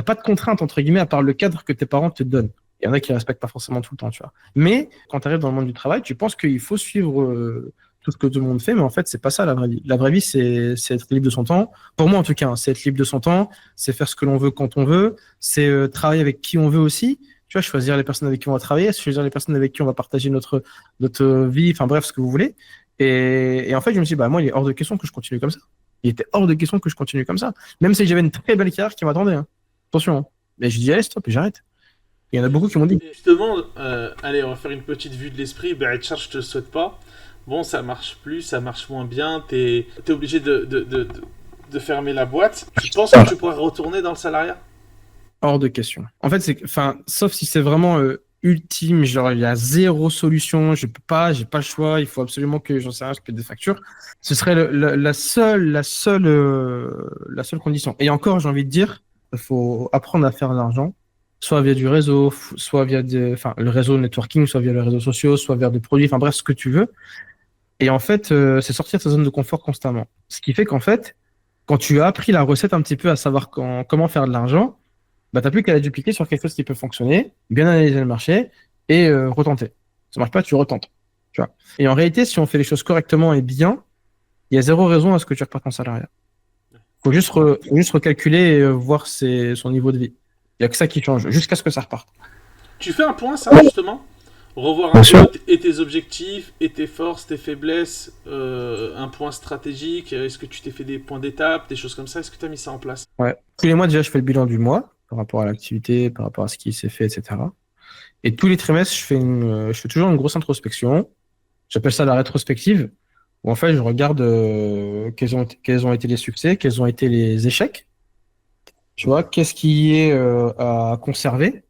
pas de contrainte, entre guillemets, à part le cadre que tes parents te donnent. Il y en a qui respectent pas forcément tout le temps, tu vois. Mais quand tu arrives dans le monde du travail, tu penses qu'il faut suivre tout ce que tout le monde fait, mais en fait, c'est pas ça la vraie vie. La vraie vie, c'est être libre de son temps. Pour moi, en tout cas, hein, c'est être libre de son temps, c'est faire ce que l'on veut quand on veut, c'est travailler avec qui on veut aussi. Tu vois, choisir les personnes avec qui on va travailler, choisir les personnes avec qui on va partager notre vie, enfin bref, ce que vous voulez. Et en fait, je me suis dit, bah, moi, il est hors de question que je continue comme ça. Il était hors de question que je continue comme ça. Même si j'avais une très belle carrière qui m'attendait. Hein. Attention. Hein. Mais je dis, allez, stop, et j'arrête. Il y en a beaucoup qui m'ont dit. Et justement, allez, on va faire une petite vue de l'esprit. Richard, je te le souhaite pas. Bon, ça marche plus, ça marche moins bien. T'es obligé de fermer la boîte. Tu penses que tu pourrais retourner dans le salariat? Hors de question. En fait, sauf si c'est vraiment ultime, genre il y a zéro solution, je peux pas, j'ai pas le choix, il faut absolument que j'en sais rien, je paie des factures. Ce serait la seule condition. Et encore, j'ai envie de dire, il faut apprendre à faire de l'argent, soit via du réseau, soit via le réseau networking, soit via les réseaux sociaux, soit via des produits, enfin bref, ce que tu veux. Et en fait, c'est sortir de sa zone de confort constamment. Ce qui fait qu'en fait, quand tu as appris la recette un petit peu à savoir comment faire de l'argent, bah, tu n'as plus qu'à la dupliquer sur quelque chose qui peut fonctionner, bien analyser le marché et retenter. Ça marche pas, tu retentes. Tu vois. Et en réalité, si on fait les choses correctement et bien, il y a zéro raison à ce que tu repartes en salariat. Faut juste recalculer et voir son niveau de vie. Il n'y a que ça qui change, jusqu'à ce que ça reparte. Tu fais un point, ça, justement? Revoir un peu et tes objectifs, et tes forces, tes faiblesses, un point stratégique. Est-ce que tu t'es fait des points d'étape, des choses comme ça? Est-ce que tu as mis ça en place? Ouais. Tous les mois, déjà, je fais le bilan du mois par rapport à l'activité, par rapport à ce qui s'est fait, etc. Et tous les trimestres, je fais toujours une grosse introspection. J'appelle ça la rétrospective, où en fait, je regarde quels ont été les succès, quels ont été les échecs. Tu vois, qu'est-ce qui est à conserver,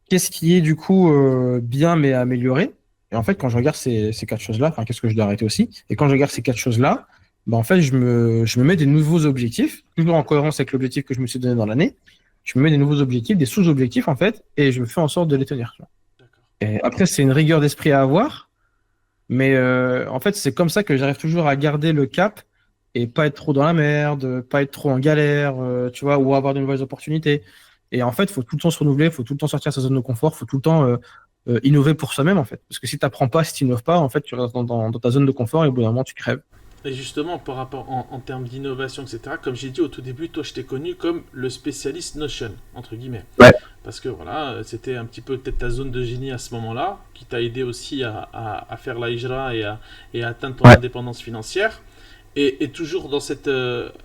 qu'est-ce qui est du coup bien mais à améliorer. Et en fait, quand je regarde ces quatre choses-là, enfin, qu'est-ce que je dois arrêter aussi. Et quand je regarde ces quatre choses-là, bah, en fait, je me mets des nouveaux objectifs, toujours en cohérence avec l'objectif que je me suis donné dans l'année. Je me mets des nouveaux objectifs, des sous-objectifs en fait, et je fais en sorte de les tenir. Tu vois. Et après, c'est une rigueur d'esprit à avoir, mais en fait, c'est comme ça que j'arrive toujours à garder le cap et pas être trop dans la merde, pas être trop en galère, tu vois, ou avoir de nouvelles opportunités. Et en fait, il faut tout le temps se renouveler, il faut tout le temps sortir de sa zone de confort, il faut tout le temps innover pour soi-même, en fait. Parce que si tu n'apprends pas, si tu n'innoves pas, en fait, tu restes dans ta zone de confort et au bout d'un moment, tu crèves. Et justement, par rapport en termes d'innovation, etc., comme j'ai dit au tout début, toi, je t'ai connu comme le spécialiste Notion, entre guillemets. Ouais. Parce que voilà, c'était un petit peu peut-être ta zone de génie à ce moment-là, qui t'a aidé aussi à faire la hijra et à atteindre ton indépendance financière. Et toujours dans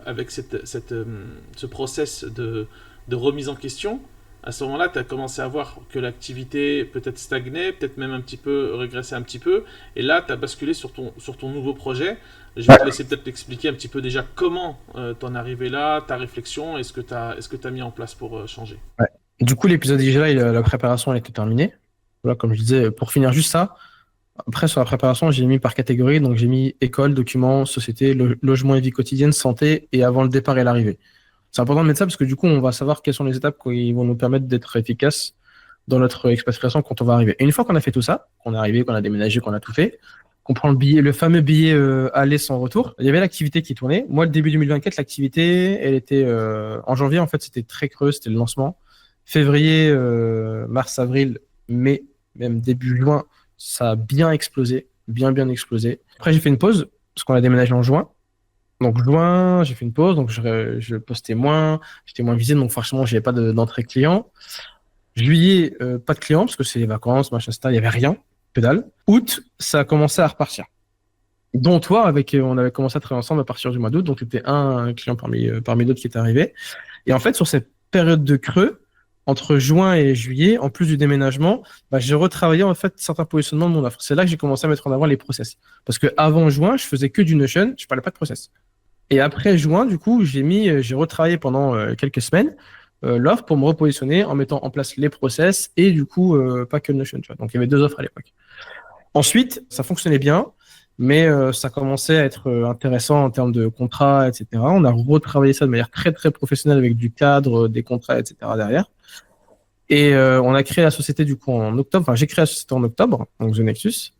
avec ce process de remise en question, à ce moment-là, tu as commencé à voir que l'activité peut-être stagnait, peut-être même un petit peu régressait un petit peu. Et là, tu as basculé sur ton nouveau projet. Je vais te laisser peut-être t'expliquer un petit peu déjà comment t'en es arrivé là, ta réflexion et ce que tu as mis en place pour changer. Ouais. Du coup, l'épisode déjà, la préparation elle était terminée. Voilà, comme je disais, pour finir juste ça, après sur la préparation, j'ai mis par catégorie, donc j'ai mis école, documents, société, logement et vie quotidienne, santé et avant le départ et l'arrivée. C'est important de mettre ça parce que du coup, on va savoir quelles sont les étapes qui vont nous permettre d'être efficaces dans notre expatriation quand on va arriver. Et une fois qu'on a fait tout ça, qu'on est arrivé, qu'on a déménagé, qu'on a tout fait, qu'on prend le fameux billet aller sans retour, il y avait l'activité qui tournait. Moi, le début 2024, l'activité, elle était en janvier, en fait, c'était très creux, c'était le lancement. Février, mars, avril, mai, même début juin, ça a bien explosé, bien explosé. Après, j'ai fait une pause parce qu'on a déménagé en juin. Donc juin, j'ai fait une pause, donc je postais moins, j'étais moins visé, donc forcément, j'avais pas d'entrée client. Juillet, pas de clients parce que c'est les vacances, machin, il y avait rien, que dalle. Août, ça a commencé à repartir. Dont toi, on avait commencé à travailler ensemble à partir du mois d'août, donc tu étais un client parmi d'autres qui est arrivé. Et en fait, sur cette période de creux, entre juin et juillet, en plus du déménagement, bah, j'ai retravaillé en fait certains positionnements de mon offre. C'est là que j'ai commencé à mettre en avant les process. Parce que avant juin, je faisais que du Notion, je parlais pas de process. Et après juin, du coup, j'ai retravaillé pendant quelques semaines l'offre pour me repositionner en mettant en place les process et du coup, pas que le Notion. Tu vois. Donc il y avait deux offres à l'époque. Ensuite, ça fonctionnait bien, mais ça commençait à être intéressant en termes de contrats, etc. On a retravaillé ça de manière très très professionnelle avec du cadre, des contrats, etc. derrière. Et on a créé la société du coup en octobre. Enfin, j'ai créé la société en octobre, donc The Nexus.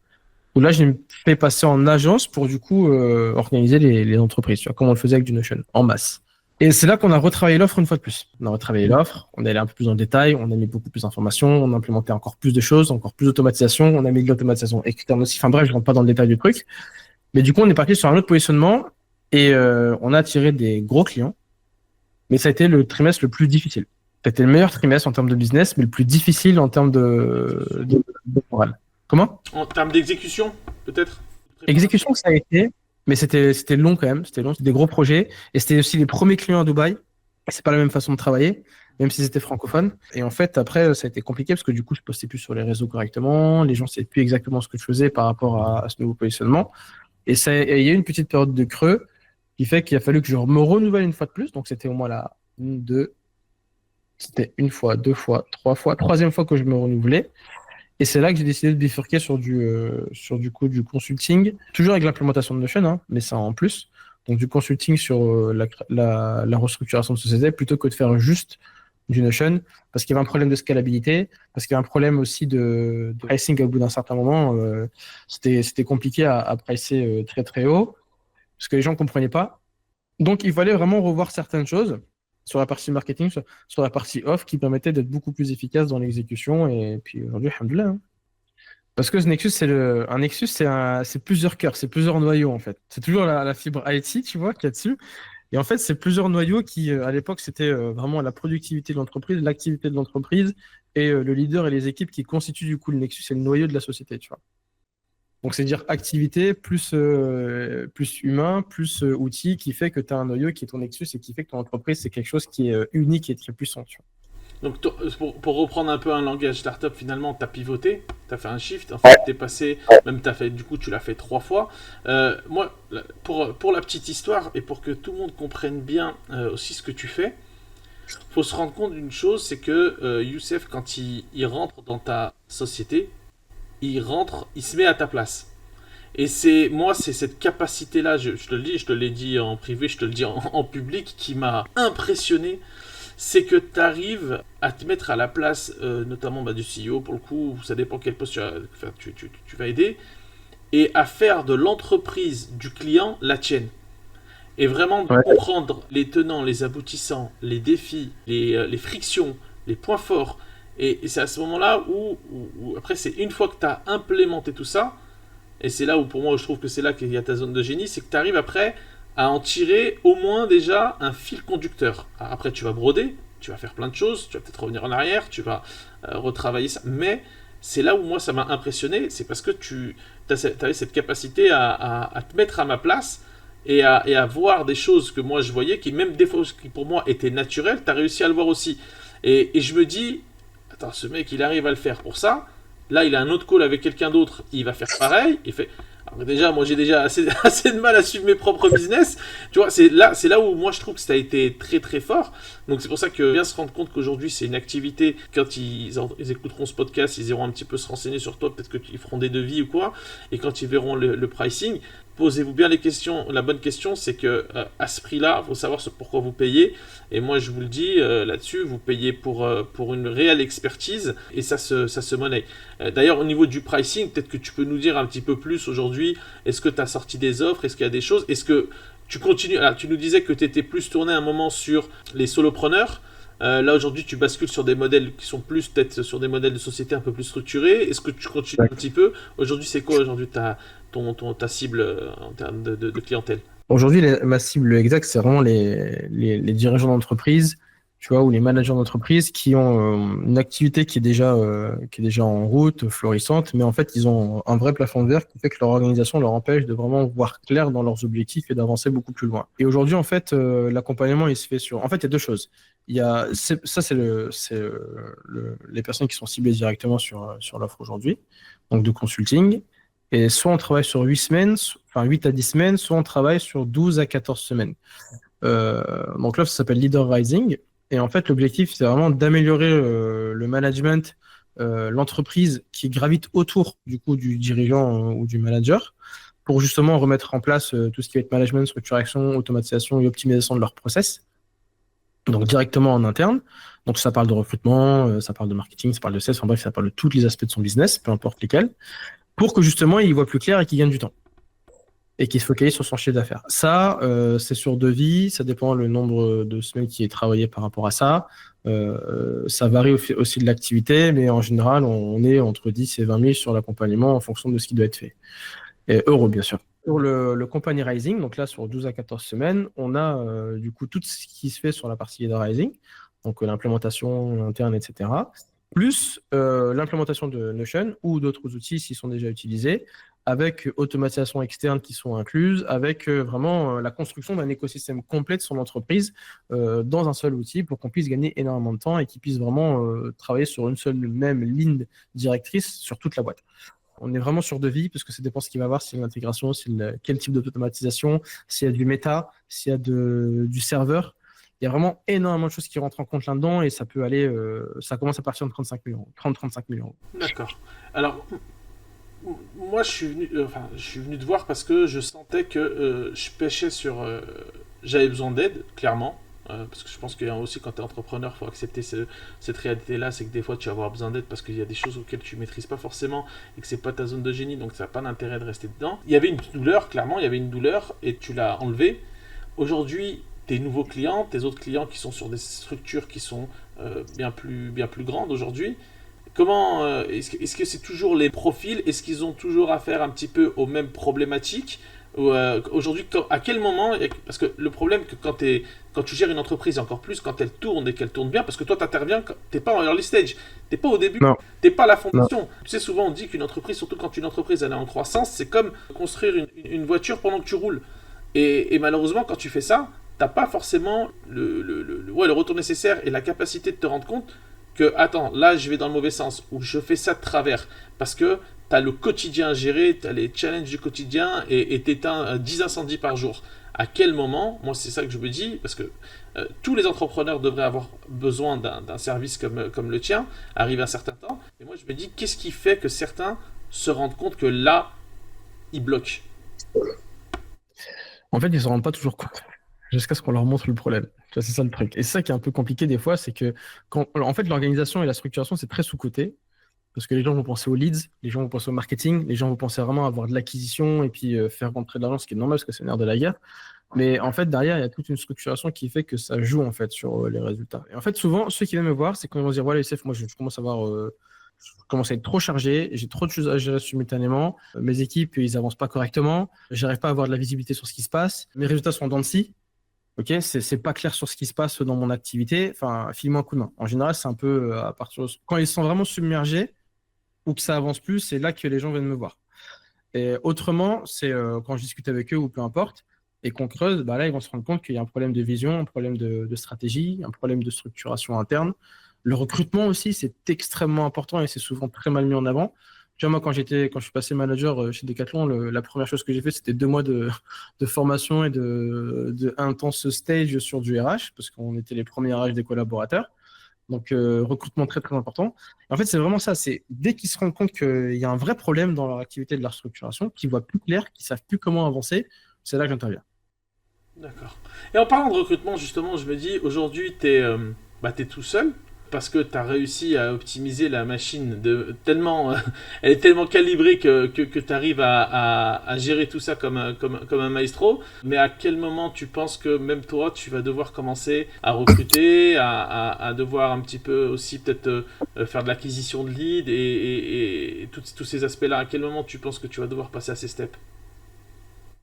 où là, j'ai fait passer en agence pour du coup organiser les entreprises, tu vois, comme on le faisait avec du Notion, en masse. Et c'est là qu'on a retravaillé l'offre une fois de plus. On a retravaillé l'offre, on est allé un peu plus dans le détail, on a mis beaucoup plus d'informations, on a implémenté encore plus de choses, encore plus d'automatisation, on a mis de l'automatisation externe aussi. Enfin bref, je rentre pas dans le détail du truc. Mais du coup, on est parti sur un autre positionnement et on a attiré des gros clients. Mais ça a été le trimestre le plus difficile. C'était le meilleur trimestre en termes de business, mais le plus difficile en termes de morale. Comment? En termes d'exécution, peut-être? Exécution, ça a été, mais c'était long quand même. C'était long, c'était des gros projets. Et c'était aussi les premiers clients à Dubaï. C'est pas la même façon de travailler, même si c'était francophone. Et en fait, après, ça a été compliqué parce que du coup, je postais plus sur les réseaux correctement. Les gens ne savaient plus exactement ce que je faisais par rapport à ce nouveau positionnement. Et il y a eu une petite période de creux qui fait qu'il a fallu que je me renouvelle une fois de plus. Donc, c'était au moins la c'était une fois, deux fois, trois fois, troisième fois que je me renouvelais. Et c'est là que j'ai décidé de bifurquer sur du consulting, toujours avec l'implémentation de Notion, hein, mais ça en plus. Donc du consulting sur la restructuration de société plutôt que de faire juste du Notion, parce qu'il y avait un problème de scalabilité, parce qu'il y avait un problème aussi de pricing au bout d'un certain moment. C'était compliqué à pricer très très haut, parce que les gens ne comprenaient pas. Donc il fallait vraiment revoir certaines choses sur la partie marketing, sur la partie off, qui permettait d'être beaucoup plus efficace dans l'exécution. Et puis aujourd'hui, alhamdoulilah, hein. Parce que ce Nexus, un Nexus, c'est plusieurs cœurs, c'est plusieurs noyaux en fait. C'est toujours la fibre IT, tu vois, qu'il y a dessus. Et en fait, c'est plusieurs noyaux qui, à l'époque, c'était vraiment la productivité de l'entreprise, l'activité de l'entreprise et le leader et les équipes qui constituent du coup le Nexus, c'est le noyau de la société, tu vois. Donc, c'est-à-dire activité plus humain, plus outil qui fait que tu as un noyau qui est ton Nexus et qui fait que ton entreprise, c'est quelque chose qui est unique et très puissant, tu vois. Donc, pour reprendre un peu un langage startup, finalement, tu as pivoté, tu as fait un shift, en fait, tu es passé, même du coup, tu l'as fait 3 fois. Moi, pour la petite histoire et pour que tout le monde comprenne bien aussi ce que tu fais, faut se rendre compte d'une chose, c'est que Youssef, quand il rentre dans ta société, il se met à ta place. Et c'est cette capacité-là, je te le dis, je te l'ai dit en privé, je te le dis en public, qui m'a impressionné. C'est que tu arrives à te mettre à la place, notamment du CEO, pour le coup, ça dépend quel poste tu vas aider, et à faire de l'entreprise du client la tienne. Et vraiment de comprendre les tenants, les aboutissants, les défis, les frictions, les points forts. Et c'est à ce moment-là où après, c'est une fois que tu as implémenté tout ça, et c'est là où pour moi je trouve que c'est là qu'il y a ta zone de génie, c'est que tu arrives après à en tirer au moins déjà un fil conducteur. Après tu vas broder, tu vas faire plein de choses, tu vas peut-être revenir en arrière, tu vas retravailler ça, mais c'est là où moi ça m'a impressionné, c'est parce que tu avais cette capacité à te mettre à ma place et à voir des choses que moi je voyais, qui même des fois qui pour moi étaient naturelles, tu as réussi à le voir aussi. Et je me dis, attends, ce mec il arrive à le faire pour ça. Là, il a un autre call avec quelqu'un d'autre, il va faire pareil. Il fait. Alors déjà, moi j'ai déjà assez de mal à suivre mes propres business. Tu vois, c'est là où moi je trouve que ça a été très très fort. Donc c'est pour ça que bien se rendre compte qu'aujourd'hui c'est une activité. Quand ils écouteront ce podcast, ils iront un petit peu se renseigner sur toi, peut-être qu'ils feront des devis ou quoi. Et quand ils verront le pricing, posez-vous bien les questions. La bonne question, c'est que à ce prix-là, il faut savoir pourquoi vous payez. Et moi, je vous le dis là-dessus, vous payez pour une réelle expertise et ça se monnaie. D'ailleurs, au niveau du pricing, peut-être que tu peux nous dire un petit peu plus aujourd'hui. Est-ce que tu as sorti des offres? Est-ce qu'il y a des choses? Est-ce que tu continues? Alors, tu nous disais que tu étais plus tourné un moment sur les solopreneurs. Là, aujourd'hui, tu bascules sur des modèles qui sont plus peut-être sur des modèles de société un peu plus structurés. Est-ce que tu continues un petit peu? Aujourd'hui, c'est quoi aujourd'hui ta cible en termes de clientèle? Aujourd'hui, ma cible exacte, c'est vraiment les dirigeants d'entreprise, tu vois, ou les managers d'entreprise qui ont une activité qui est déjà en route, florissante, mais en fait, ils ont un vrai plafond de verre qui fait que leur organisation leur empêche de vraiment voir clair dans leurs objectifs et d'avancer beaucoup plus loin. Et aujourd'hui, en fait, l'accompagnement, il se fait sur. En fait, il y a deux choses. C'est les personnes qui sont ciblées directement sur l'offre aujourd'hui, donc de consulting. Et soit on travaille sur 8 semaines, enfin 8 à 10 semaines, soit on travaille sur 12 à 14 semaines. Donc l'offre s'appelle Leader Rising. Et en fait, l'objectif, c'est vraiment d'améliorer le management, l'entreprise qui gravite autour du coup du dirigeant ou du manager pour justement remettre en place tout ce qui va être management, structuration, automatisation et optimisation de leurs process. Donc directement en interne. Donc ça parle de recrutement, ça parle de marketing, ça parle de sales, enfin bref, ça parle de tous les aspects de son business, peu importe lesquels. pour que justement il voit plus clair et qu'il gagne du temps et qu'il se focalise sur son chiffre d'affaires. Ça, c'est sur devis, ça dépend le nombre de semaines qui est travaillé par rapport à ça. Ça varie aussi de l'activité, mais en général, on est entre 10 et 20 000 sur l'accompagnement en fonction de ce qui doit être fait. Et euros, bien sûr. Sur le Company Rising, donc là, sur 12 à 14 semaines, on a du coup tout ce qui se fait sur la partie Leader Rising, donc l'implémentation interne, etc., plus l'implémentation de Notion ou d'autres outils s'ils sont déjà utilisés, avec automatisation externe qui sont incluses, avec vraiment la construction d'un écosystème complet de son entreprise dans un seul outil pour qu'on puisse gagner énormément de temps et qu'ils puissent vraiment travailler sur une seule même ligne directrice sur toute la boîte. On est vraiment sur devis parce que ça dépend ce qu'il va y avoir, s'il y a l'intégration, quel type d'automatisation, s'il y a du méta, s'il y a du serveur. Il y a vraiment énormément de choses qui rentrent en compte là-dedans et ça peut aller, ça commence à partir de 35 000 euros, 30-35 000 euros. D'accord. Alors, moi, je suis venu te voir parce que je sentais que je pêchais sur. J'avais besoin d'aide, clairement. Parce que je pense que aussi, quand tu es entrepreneur, il faut accepter cette réalité-là. C'est que des fois, tu vas avoir besoin d'aide parce qu'il y a des choses auxquelles tu ne maîtrises pas forcément et que c'est pas ta zone de génie, donc ça n'a pas d'intérêt de rester dedans. Il y avait une douleur, clairement, il y avait une douleur et tu l'as enlevée. Aujourd'hui, tes nouveaux clients, tes autres clients qui sont sur des structures qui sont bien plus grandes aujourd'hui, comment est-ce que c'est toujours les profils? Est-ce qu'ils ont toujours affaire un petit peu aux mêmes problématiques? Aujourd'hui, à quel moment? Parce que le problème que quand tu gères une entreprise, et encore plus quand elle tourne et qu'elle tourne bien, parce que toi tu interviens, t'es pas en early stage, t'es pas au début, t'es pas à la fondation. Non. Tu sais, souvent on dit qu'une entreprise, surtout quand une entreprise elle est en croissance, c'est comme construire une voiture pendant que tu roules. Et malheureusement, quand tu fais ça, t'as pas forcément le retour nécessaire et la capacité de te rendre compte que, attends, là je vais dans le mauvais sens, ou je fais ça de travers, parce que t'as le quotidien à gérer, t'as les challenges du quotidien, et t'éteins 10 incendies par jour. À quel moment, moi c'est ça que je me dis, parce que tous les entrepreneurs devraient avoir besoin d'un service comme le tien, arrivé à un certain temps, et moi je me dis, qu'est-ce qui fait que certains se rendent compte que là, ils bloquent? En fait, ils ne se rendent pas toujours compte, jusqu'à ce qu'on leur montre le problème. C'est ça le truc. Et c'est ça qui est un peu compliqué des fois, c'est que en fait, l'organisation et la structuration, c'est très sous-coté. Parce que les gens vont penser aux leads, les gens vont penser au marketing, les gens vont penser vraiment à avoir de l'acquisition et puis faire rentrer de l'argent, ce qui est normal parce que c'est le nerf de la guerre. Mais en fait, derrière, il y a toute une structuration qui fait que ça joue en fait sur les résultats. Et en fait, souvent, ceux qui viennent me voir, c'est quand ils vont se dire, voilà, Youssef, moi, je commence je commence à être trop chargé, j'ai trop de choses à gérer simultanément, mes équipes, ils avancent pas correctement, j'arrive pas à avoir de la visibilité sur ce qui se passe, mes résultats sont en dents de scie. Ok, c'est pas clair sur ce qui se passe dans mon activité. Enfin, file-moi un coup de main. En général, c'est un peu à partir quand ils sont vraiment submergés ou que ça avance plus, c'est là que les gens viennent me voir. Et autrement, c'est quand je discute avec eux ou peu importe, et qu'on creuse, bah là, ils vont se rendre compte qu'il y a un problème de vision, un problème de stratégie, un problème de structuration interne. Le recrutement aussi, c'est extrêmement important et c'est souvent très mal mis en avant. Tu vois, moi, quand je suis passé manager chez Decathlon, la première chose que j'ai fait, c'était 2 mois de formation et de intense stage sur du RH, parce qu'on était les premiers RH des collaborateurs. Donc, recrutement très, très important. Et en fait, c'est vraiment ça. C'est dès qu'ils se rendent compte qu'il y a un vrai problème dans leur activité de leur structuration, qu'ils voient plus clair, qu'ils savent plus comment avancer, c'est là que j'interviens. D'accord. Et en parlant de recrutement, justement, je me dis, aujourd'hui, t'es tout seul, parce que tu as réussi à optimiser la machine elle est tellement calibrée que tu arrives à gérer tout ça comme un maestro. Mais à quel moment tu penses que même toi tu vas devoir commencer à recruter, à devoir un petit peu aussi peut-être faire de l'acquisition de leads et tous ces aspects-là? À quel moment tu penses que tu vas devoir passer à ces steps?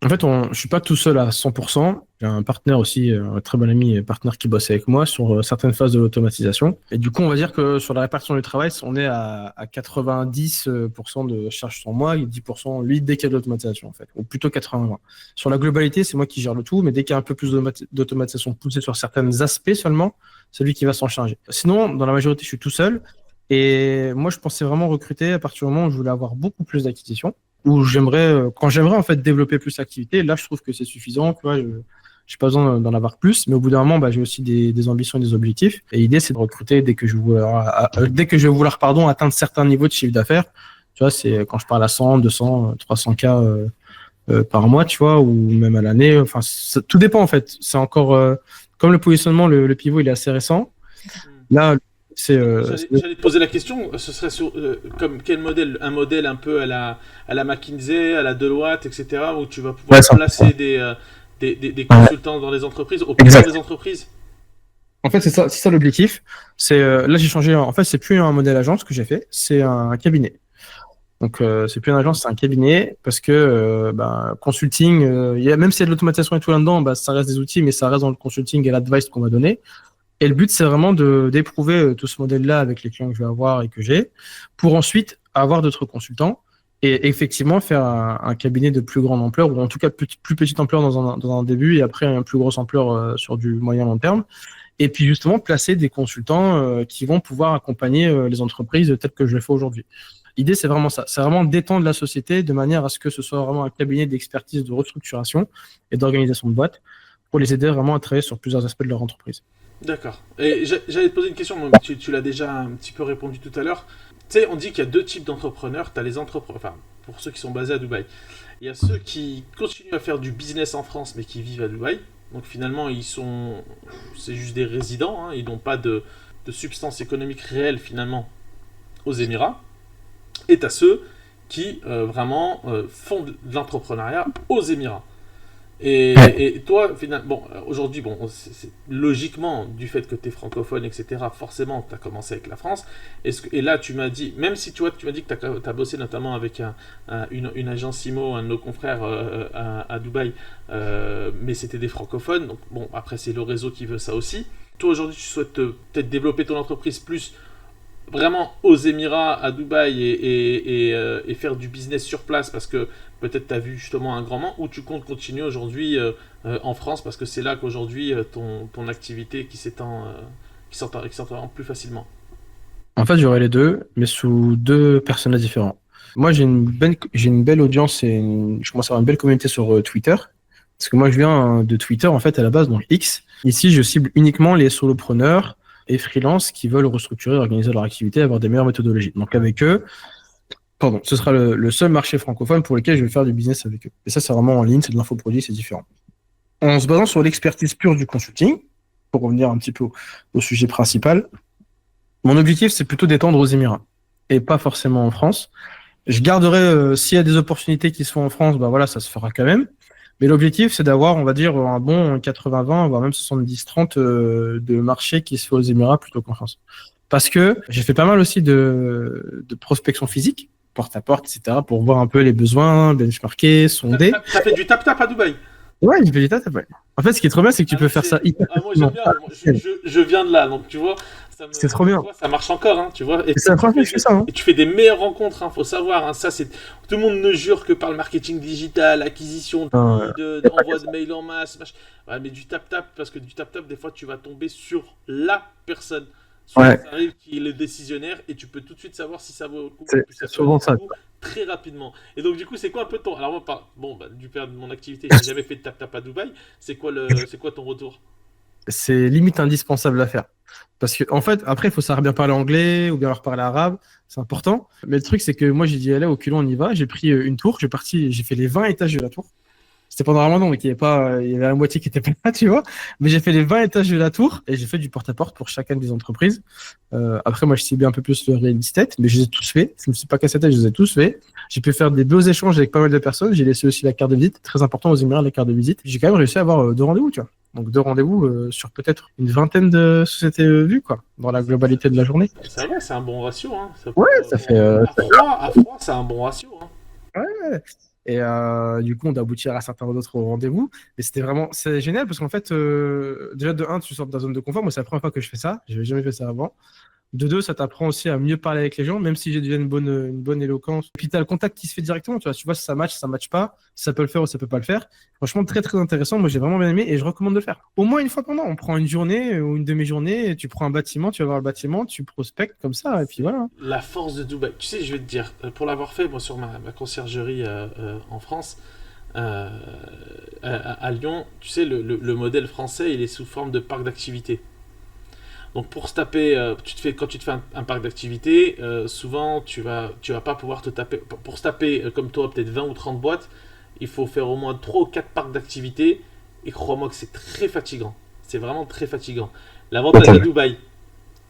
En fait, je ne suis pas tout seul à 100%. J'ai un partenaire aussi, un très bon ami et partenaire qui bosse avec moi sur certaines phases de l'automatisation. Et du coup, on va dire que sur la répartition du travail, on est à 90% de charge sur moi et 10% lui dès qu'il y a de l'automatisation, en fait. Ou plutôt 80-20. Sur la globalité, c'est moi qui gère le tout, mais dès qu'il y a un peu plus d'automatisation poussée sur certains aspects seulement, c'est lui qui va s'en charger. Sinon, dans la majorité, je suis tout seul. Et moi, je pensais vraiment recruter à partir du moment où je voulais avoir beaucoup plus d'acquisition. Quand j'aimerais en fait développer plus l'activité, là je trouve que c'est suffisant, tu vois, j'ai pas besoin d'en avoir plus, mais au bout d'un moment, j'ai aussi des ambitions et des objectifs. Et l'idée c'est de recruter dès que je vais vouloir atteindre certains niveaux de chiffre d'affaires. Tu vois, c'est quand je parle à 100, 200, 300 k par mois, tu vois, ou même à l'année. Enfin, tout dépend en fait. C'est encore comme le positionnement, le pivot il est assez récent. Là, C'est J'allais te poser la question, ce serait comme quel modèle? Un modèle un peu à la McKinsey, à la Deloitte, etc., où tu vas pouvoir ouais, ça. placer des Ouais, consultants dans les entreprises, au plus grande exact. des entreprises? En fait, c'est ça l'objectif. C'est là j'ai changé. En fait, c'est plus un modèle agence que j'ai fait, c'est un cabinet. Donc c'est plus une agence, c'est un cabinet parce que consulting, même s'il y a de l'automatisation et tout là-dedans, bah, ça reste des outils, mais ça reste dans le consulting et l'advice qu'on va donner. Et le but, c'est vraiment d'éprouver tout ce modèle-là avec les clients que je vais avoir et que j'ai, pour ensuite avoir d'autres consultants et effectivement faire un cabinet de plus grande ampleur, ou en tout cas plus petite ampleur dans un début et après une plus grosse ampleur sur du moyen long terme. Et puis justement, placer des consultants qui vont pouvoir accompagner les entreprises telles que je le fais aujourd'hui. L'idée, c'est vraiment ça. C'est vraiment d'étendre la société de manière à ce que ce soit vraiment un cabinet d'expertise, de restructuration et d'organisation de boîte pour les aider vraiment à travailler sur plusieurs aspects de leur entreprise. D'accord. Et j'allais te poser une question, mais tu l'as déjà un petit peu répondu tout à l'heure. Tu sais, on dit qu'il y a deux types d'entrepreneurs. Tu as les entrepreneurs, enfin, pour ceux qui sont basés à Dubaï, il y a ceux qui continuent à faire du business en France, mais qui vivent à Dubaï. Donc finalement, c'est juste des résidents, hein, ils n'ont pas de substance économique réelle finalement aux Émirats. Et tu as ceux qui vraiment font de l'entrepreneuriat aux Émirats. Ouais. Et toi, finalement, bon, aujourd'hui, bon, logiquement, du fait que tu es francophone, etc., forcément, tu as commencé avec la France. Et là, tu m'as dit, même si tu m'as dit que tu as bossé notamment avec une agence IMO, un de nos confrères à Dubaï, mais c'était des francophones, donc bon, après, c'est le réseau qui veut ça aussi. Toi, aujourd'hui, tu souhaites peut-être développer ton entreprise plus vraiment aux Émirats, à Dubaï et faire du business sur place parce que peut-être tu as vu justement un grand manque ou tu comptes continuer aujourd'hui en France parce que c'est là qu'aujourd'hui ton activité qui s'entend plus facilement. En fait, j'aurai les deux, mais sous deux personnages différents. Moi, j'ai une belle audience et je commence à avoir une belle communauté sur Twitter. Parce que moi, je viens de Twitter, en fait, à la base, donc X. Ici, je cible uniquement les solopreneurs et freelance qui veulent restructurer, organiser leur activité, avoir des meilleures méthodologies. Donc, avec eux, pardon, ce sera le seul marché francophone pour lequel je vais faire du business avec eux. Et ça, c'est vraiment en ligne, c'est de l'infoproduit, c'est différent. En se basant sur l'expertise pure du consulting, pour revenir un petit peu au sujet principal, mon objectif, c'est plutôt d'étendre aux Émirats et pas forcément en France. Je garderai, s'il y a des opportunités qui se font en France, bah voilà, ça se fera quand même. Mais l'objectif, c'est d'avoir, on va dire, un bon 80-20, voire même 70-30 de marché qui se fait aux Émirats plutôt qu'en France. Parce que j'ai fait pas mal aussi de prospection physique, porte à porte, etc., pour voir un peu les besoins, benchmarker, sonder. T'as fait du tap-tap à Dubaï. Ouais, du digital, ça peut. En fait, ce qui est trop bien, c'est que tu Ah, peux faire ça hyper moi j'aime facilement. bien, je viens de là, donc tu vois, C'est trop bien. tu vois, ça marche encore, hein, tu vois, Et c'est la première fois que je fais ça, hein. et tu fais des meilleures rencontres, hein, faut savoir, hein, ça c'est, tout le monde ne jure que par le marketing digital, acquisition de Non, leads, y a pas que envoi de ça. mails en masse, ouais, mais du tap-tap, parce que du tap-tap, des fois tu vas tomber sur la personne. Souvent, Ouais, ça arrive qui est le décisionnaire et tu peux tout de suite savoir si ça vaut le coup ou ça c'est peut valoir souvent le ça. coup très rapidement. Et donc, du coup, c'est quoi un peu ton. Alors, moi, bon, du père de mon activité, j'ai jamais fait de tap-tap à Dubaï. C'est quoi ton retour? C'est limite indispensable à faire. Parce que, en fait, après, il faut savoir bien parler anglais ou bien leur parler arabe. C'est important. Mais le truc, c'est que moi, j'ai dit, allez, au culot, on y va. J'ai pris une tour. J'ai fait les 20 étages de la tour. C'était pendant Ramadan, donc il y avait la moitié qui était pas là, tu vois. Mais j'ai fait les 20 étages de la tour et j'ai fait du porte-à-porte pour chacune des entreprises. Après, moi, je ciblais un peu plus le real estate, mais je les ai tous faits. Je me suis pas cassé la tête, je les ai tous faits. J'ai pu faire des beaux échanges avec pas mal de personnes. J'ai laissé aussi la carte de visite, très important aux Émirats, la carte de visite. J'ai quand même réussi à avoir deux rendez-vous, tu vois. Donc deux rendez-vous sur peut-être une vingtaine de sociétés vues, quoi, dans la globalité de la journée. Ça va, c'est un bon ratio. Hein. Ouais, ça fait. À froid, c'est un bon ratio. Hein. Ouais. Et du coup, on doit aboutir à certains autres rendez-vous. Mais c'est génial parce qu'en fait, déjà de un, tu sors de ta zone de confort. Moi, c'est la première fois que je fais ça. Je n'avais jamais fait ça avant. De deux, ça t'apprend aussi à mieux parler avec les gens, même si j'ai déjà une bonne éloquence. Puis tu as le contact qui se fait directement. Tu vois si ça match pas, si ça peut le faire ou ça peut pas le faire. Franchement, très très intéressant. Moi, j'ai vraiment bien aimé et je recommande de le faire. Au moins une fois pendant. On prend une journée ou une demi-journée. Et tu prends un bâtiment, tu vas voir le bâtiment, tu prospectes comme ça et puis voilà. La force de Dubaï. Tu sais, je vais te dire, pour l'avoir fait, moi, sur ma conciergerie en France, à Lyon, tu sais, le modèle français, il est sous forme de parc d'activité. Donc pour se taper, quand tu te fais un parc d'activité, souvent tu vas pas pouvoir te taper. Pour se taper comme toi, peut-être 20 ou 30 boîtes, il faut faire au moins 3 ou 4 parcs d'activité. Et crois-moi que c'est très fatigant. C'est vraiment très fatigant. L'avantage à Dubaï,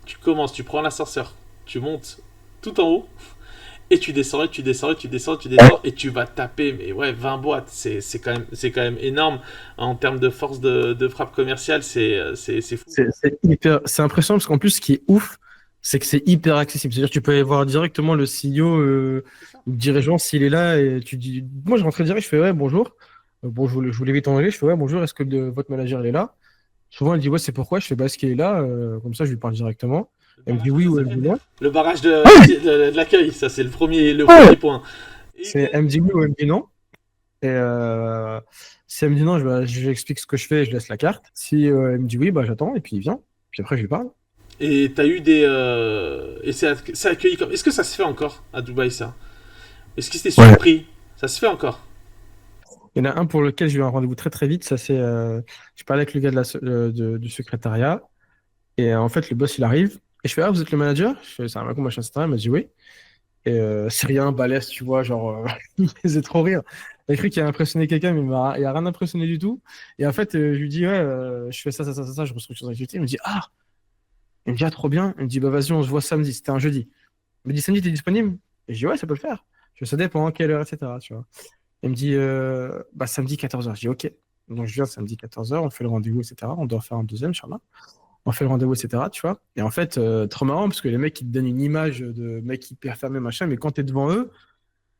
Tu commences, tu prends l'ascenseur, tu montes tout en haut, et tu descends, et tu descends, et tu descends, tu descends, et tu vas taper, mais ouais, 20 boîtes, c'est quand même énorme. En termes de force de frappe commerciale, c'est fou. C'est impressionnant parce qu'en plus, ce qui est ouf, c'est que c'est hyper accessible. C'est-à-dire que tu peux aller voir directement le CEO, C'est ça. le dirigeant s'il est là et tu dis, moi je rentrais direct, je fais ouais, bonjour. Bon, je voulais vite en anglais, je fais ouais, bonjour, est-ce que votre manager il est là? Souvent elle dit ouais, c'est pourquoi? Je fais bah, est-ce qu'il est là? Comme ça, je lui parle directement. Le Elle me dit barrage oui de ou elle me dit non. Le barrage de l'accueil, ça c'est le Ouais. premier point. Et Elle me dit oui ou elle me dit non. Et si elle me dit non, je lui explique ce que je fais et je laisse la carte. Si elle me dit oui, bah j'attends et puis il vient. Puis après, je lui parle. et t'as eu des. Et c'est accueilli comme. Est-ce que ça se fait encore à Dubaï, ça? Est-ce que c'était Ouais. surpris? Ça se fait encore? Il y en a un pour lequel j'ai eu un rendez-vous très très vite. Ça, c'est, je parlais avec le gars du secrétariat. Et en fait, le boss, il arrive. Et je fais, ah, vous êtes le manager? Je fais, c'est un machin, etc. Il m'a dit oui. Et c'est rien, balèze, tu vois, genre, il me faisait trop rire. Il a cru qu'il a impressionné quelqu'un, mais il a rien impressionné du tout. Et en fait, je lui dis, ouais, je fais ça, je restructure l'activité. Il me dit, ah, il me dit, ah, trop bien. Il me dit, bah vas-y, on se voit samedi. C'était un jeudi. Il me dit, samedi, t'es disponible? Et je dis, ouais, ça peut le faire. Je sais, ça dépend, quelle heure, etc. Tu vois. Il me dit, bah samedi 14h. Je dis, ok. Donc je viens samedi 14h, on fait le rendez-vous, etc. On doit faire un deuxième, Inch'Allah. On fait le rendez-vous, etc. Tu vois. Et en fait, trop marrant, parce que les mecs, ils te donnent une image de mec hyper fermé, machin, mais quand tu es devant eux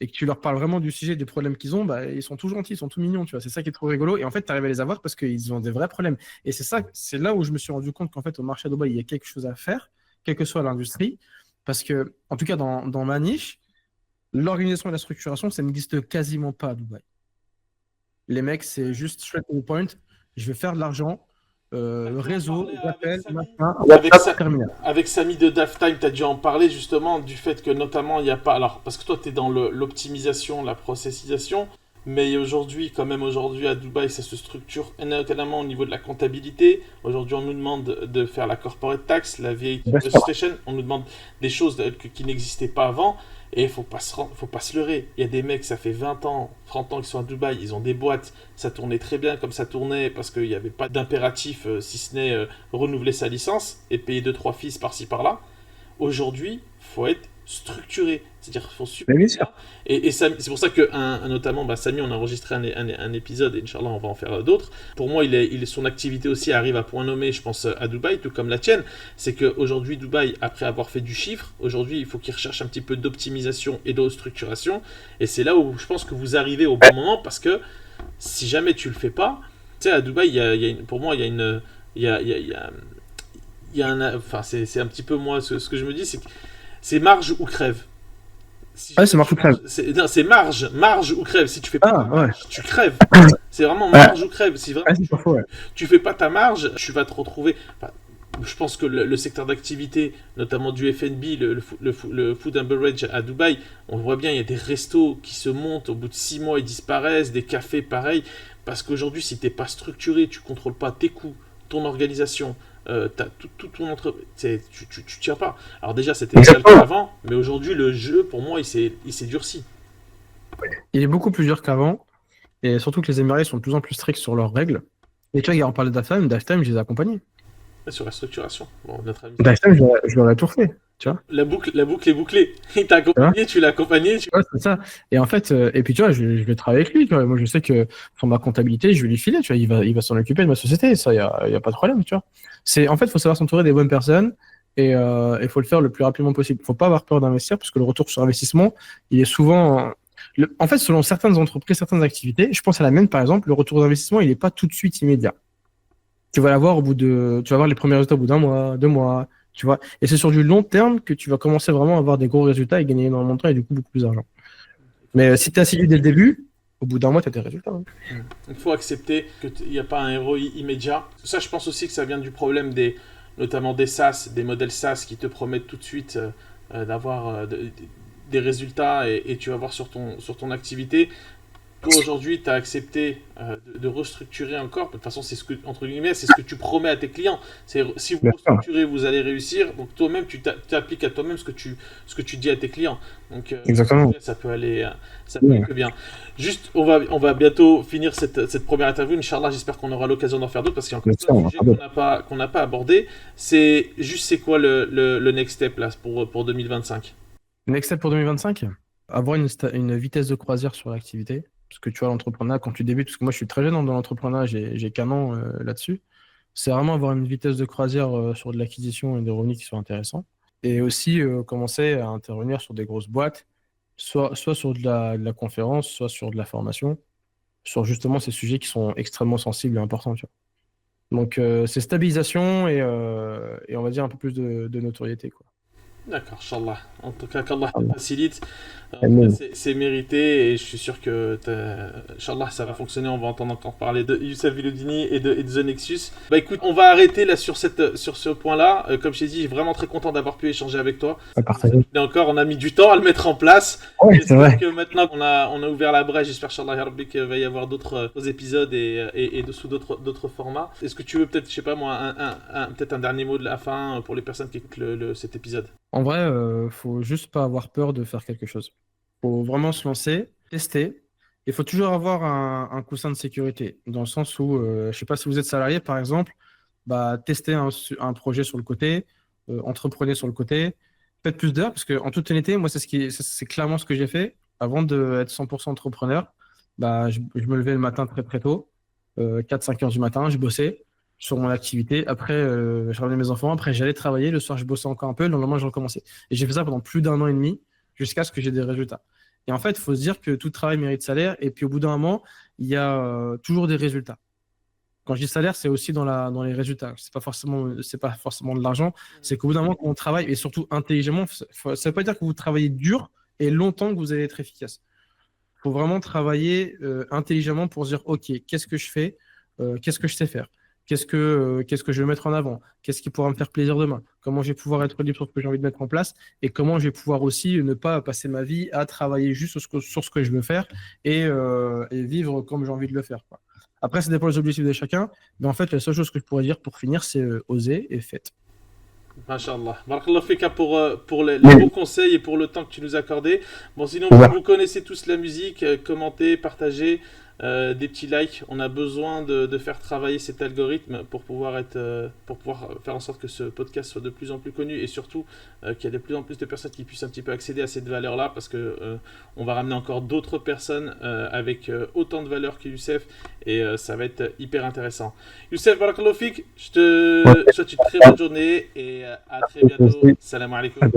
et que tu leur parles vraiment du sujet, des problèmes qu'ils ont, bah, ils sont tout gentils, ils sont tout mignons, tu vois. C'est ça qui est trop rigolo. Et en fait, tu arrives à les avoir parce qu'ils ont des vrais problèmes. Et c'est ça, c'est là où je me suis rendu compte qu'en fait, au marché de Dubaï, il y a quelque chose à faire, quelle que soit l'industrie. Parce que, en tout cas, dans ma niche, l'organisation et la structuration, ça n'existe quasiment pas à Dubaï. Les mecs, c'est juste straight to the point. Je vais faire de l'argent, T'as dû en réseau, parler avec j'appelle, Samy. machin, Avec, WhatsApp, Sa- terminé. Avec Samy de Daft Time, t'as dû en parler justement du fait que notamment il n'y a pas. Alors, parce que toi t'es dans l'optimisation, la processisation, mais aujourd'hui, quand même aujourd'hui à Dubaï, ça se structure notamment au niveau de la comptabilité. Aujourd'hui, on nous demande de faire la corporate tax, la VAT Bien sûr. registration, on nous demande des choses qui n'existaient pas avant. Et il faut pas se leurrer. Il y a des mecs, ça fait 20 ans, 30 ans qu'ils sont à Dubaï, ils ont des boîtes, ça tournait très bien comme ça tournait parce qu'il n'y avait pas d'impératif si ce n'est renouveler sa licence et payer deux trois fils par-ci par-là. Aujourd'hui, faut être structuré, c'est-à-dire faut Mais super bien bien. sûr. Et c'est pour ça que notamment bah, Samy, on a enregistré un épisode et Inch'Allah on va en faire d'autres. Pour moi, son activité aussi arrive à point nommé, je pense, à Dubaï, tout comme la tienne. C'est qu'aujourd'hui, Dubaï, après avoir fait du chiffre, aujourd'hui, il faut qu'il recherche un petit peu d'optimisation et de structuration. Et c'est là où je pense que vous arrivez au bon moment parce que si jamais tu le fais pas, tu sais, à Dubaï, pour moi, il y a une. Il y a, il y a, il y a un. Enfin, c'est un petit peu moi, ce que je me dis, c'est que c'est marge ou crève. Si Ouais, jamais c'est marche tu ou crève. non, c'est marge ou crève. Si tu fais pas ta Ah, ouais. marge, tu crèves. C'est vraiment Ouais, marge ou crève. Si vraiment ouais, c'est pas faux, ouais. tu fais pas ta marge, tu vas te retrouver. Enfin, je pense que le secteur d'activité, notamment du F&B, le food and beverage à Dubaï, on voit bien, il y a des restos qui se montent, au bout de 6 mois ils disparaissent, des cafés pareil, parce qu'aujourd'hui si t'es pas structuré, tu contrôles pas tes coûts, ton organisation, t'as tout ton entreprise, tu tiens pas. Alors déjà c'était déjà le cas Exactement. avant, mais aujourd'hui le jeu pour moi il s'est durci. Il est beaucoup plus dur qu'avant. Et surtout que les Émirats sont de plus en plus stricts sur leurs règles. Et tu vois, on parlait d'Aftime, d'Aftime, je les ai accompagnés. Sur la structuration. Bon, notre ami D'Aftime, je leur ai tout fait. Tu vois? la boucle est bouclée. Il t'a Tu vois. accompagné, tu l'as accompagné. Ouais, c'est ça. Et en fait, et puis tu vois, je vais travailler avec lui. Tu vois. Moi, je sais que sur ma comptabilité, je vais lui filer. Tu vois, il va s'en occuper de ma société. Ça, y a pas de problème. Tu vois. En fait, il faut savoir s'entourer des bonnes personnes et il faut le faire le plus rapidement possible. Il faut pas avoir peur d'investir parce que le retour sur investissement, il est souvent. En fait, selon certaines entreprises, certaines activités, je pense à la mienne par exemple, le retour d'investissement, il n'est pas tout de suite immédiat. Tu vas voir les premiers résultats au bout d'un mois, 2 mois, tu vois. Et c'est sur du long terme que tu vas commencer vraiment à avoir des gros résultats et gagner énormément de temps et du coup beaucoup plus d'argent. Mais si tu es assidu dès le début, au bout d'un mois, tu as tes résultats, hein. Il faut accepter qu'il n'y a pas un héros immédiat. Ça, je pense aussi que ça vient du problème notamment des SaaS, des modèles SaaS qui te promettent tout de suite d'avoir des résultats et tu vas voir sur ton activité. toi aujourd'hui tu as accepté de restructurer encore, de toute façon c'est ce que, entre guillemets, c'est ce que tu promets à tes clients. C'est, si vous Bien sûr. restructurez, vous allez réussir. Donc toi-même, tu appliques à toi-même ce que tu dis à tes clients. Donc Exactement. ça peut aller, que bien. Juste, on va bientôt finir cette première interview. Inch'Allah, j'espère qu'on aura l'occasion d'en faire d'autres parce qu'il y a encore Bien plein sûr, de on va sujets faire d'autres. qu'on n'a pas abordés. C'est quoi le next step là pour 2025? Next step pour 2025, avoir une vitesse de croisière sur l'activité. Parce que tu vois, l'entrepreneuriat, quand tu débutes, parce que moi je suis très jeune dans l'entrepreneuriat, j'ai qu'un an là-dessus, c'est vraiment avoir une vitesse de croisière sur de l'acquisition et des revenus qui sont intéressants. Et aussi commencer à intervenir sur des grosses boîtes, soit sur de la conférence, soit sur de la formation, sur justement ces sujets qui sont extrêmement sensibles et importants. Tu vois. Donc c'est stabilisation et on va dire un peu plus de notoriété, quoi. D'accord, Inch'Allah. En tout cas, qu'Allah te Voilà. facilite. En tout cas, Amen. c'est mérité et je suis sûr que, Inch'Allah, ça va fonctionner. On va entendre encore parler de Youssef Viloudini et de The Nexus. Bah écoute, on va arrêter là sur ce point-là. Comme je t'ai dit, je suis vraiment très content d'avoir pu échanger avec toi. À Ça nous partager. plaît encore, on a mis du temps à le mettre en place. Ouais, c'est J'espère vrai. que maintenant qu'on a ouvert la brèche, j'espère, Inch'Allah, ya Rabbi, qu'il va y avoir d'autres épisodes et sous d'autres formats. Est-ce que tu veux peut-être, je sais pas moi, peut-être un dernier mot de la fin pour les personnes qui écoutent cet épisode? En vrai, faut juste pas avoir peur de faire quelque chose. Faut vraiment se lancer, tester. Il faut toujours avoir un coussin de sécurité, dans le sens où, je sais pas si vous êtes salarié, par exemple, bah, testez un projet sur le côté, entreprenez sur le côté, faites plus d'heures, parce que en toute honnêteté, moi, c'est clairement ce que j'ai fait. Avant d'être 100% entrepreneur, bah, je me levais le matin très très tôt, 4-5 heures du matin, je bossais sur mon activité. Après, je ramenais mes enfants. Après, j'allais travailler. Le soir, je bossais encore un peu. Le lendemain, je recommençais. Et j'ai fait ça pendant plus d'un an et demi jusqu'à ce que j'ai des résultats. Et en fait, il faut se dire que tout travail mérite salaire. Et puis, au bout d'un moment, il y a toujours des résultats. Quand je dis salaire, c'est aussi dans les résultats. C'est pas forcément de l'argent. C'est qu'au bout d'un moment, quand on travaille, et surtout intelligemment, ça ne veut pas dire que vous travaillez dur et longtemps que vous allez être efficace. Il faut vraiment travailler intelligemment pour se dire, OK, qu'est-ce que je fais? Qu'est-ce que je sais faire? Qu'est-ce que je vais mettre en avant? Qu'est-ce qui pourra me faire plaisir demain? Comment je vais pouvoir être libre sur ce que j'ai envie de mettre en place? Et comment je vais pouvoir aussi ne pas passer ma vie à travailler juste sur ce que je veux faire et vivre comme j'ai envie de le faire, quoi. Après, ça dépend des objectifs de chacun. Mais en fait, la seule chose que je pourrais dire pour finir, c'est oser et faites. Masha'Allah. Barakallah fika pour les bons conseils et pour le temps que tu nous as accordé. Bon, sinon, vous connaissez tous la musique. Commentez, partagez, des petits likes. On a besoin de faire travailler cet algorithme pour pouvoir faire en sorte que ce podcast soit de plus en plus connu et surtout qu'il y ait de plus en plus de personnes qui puissent un petit peu accéder à cette valeur-là parce que on va ramener encore d'autres personnes avec autant de valeur que Youssef et ça va être hyper intéressant. Youssef, barakallahu fik, je te souhaite une très bonne journée et à très bientôt. Salam alaikum.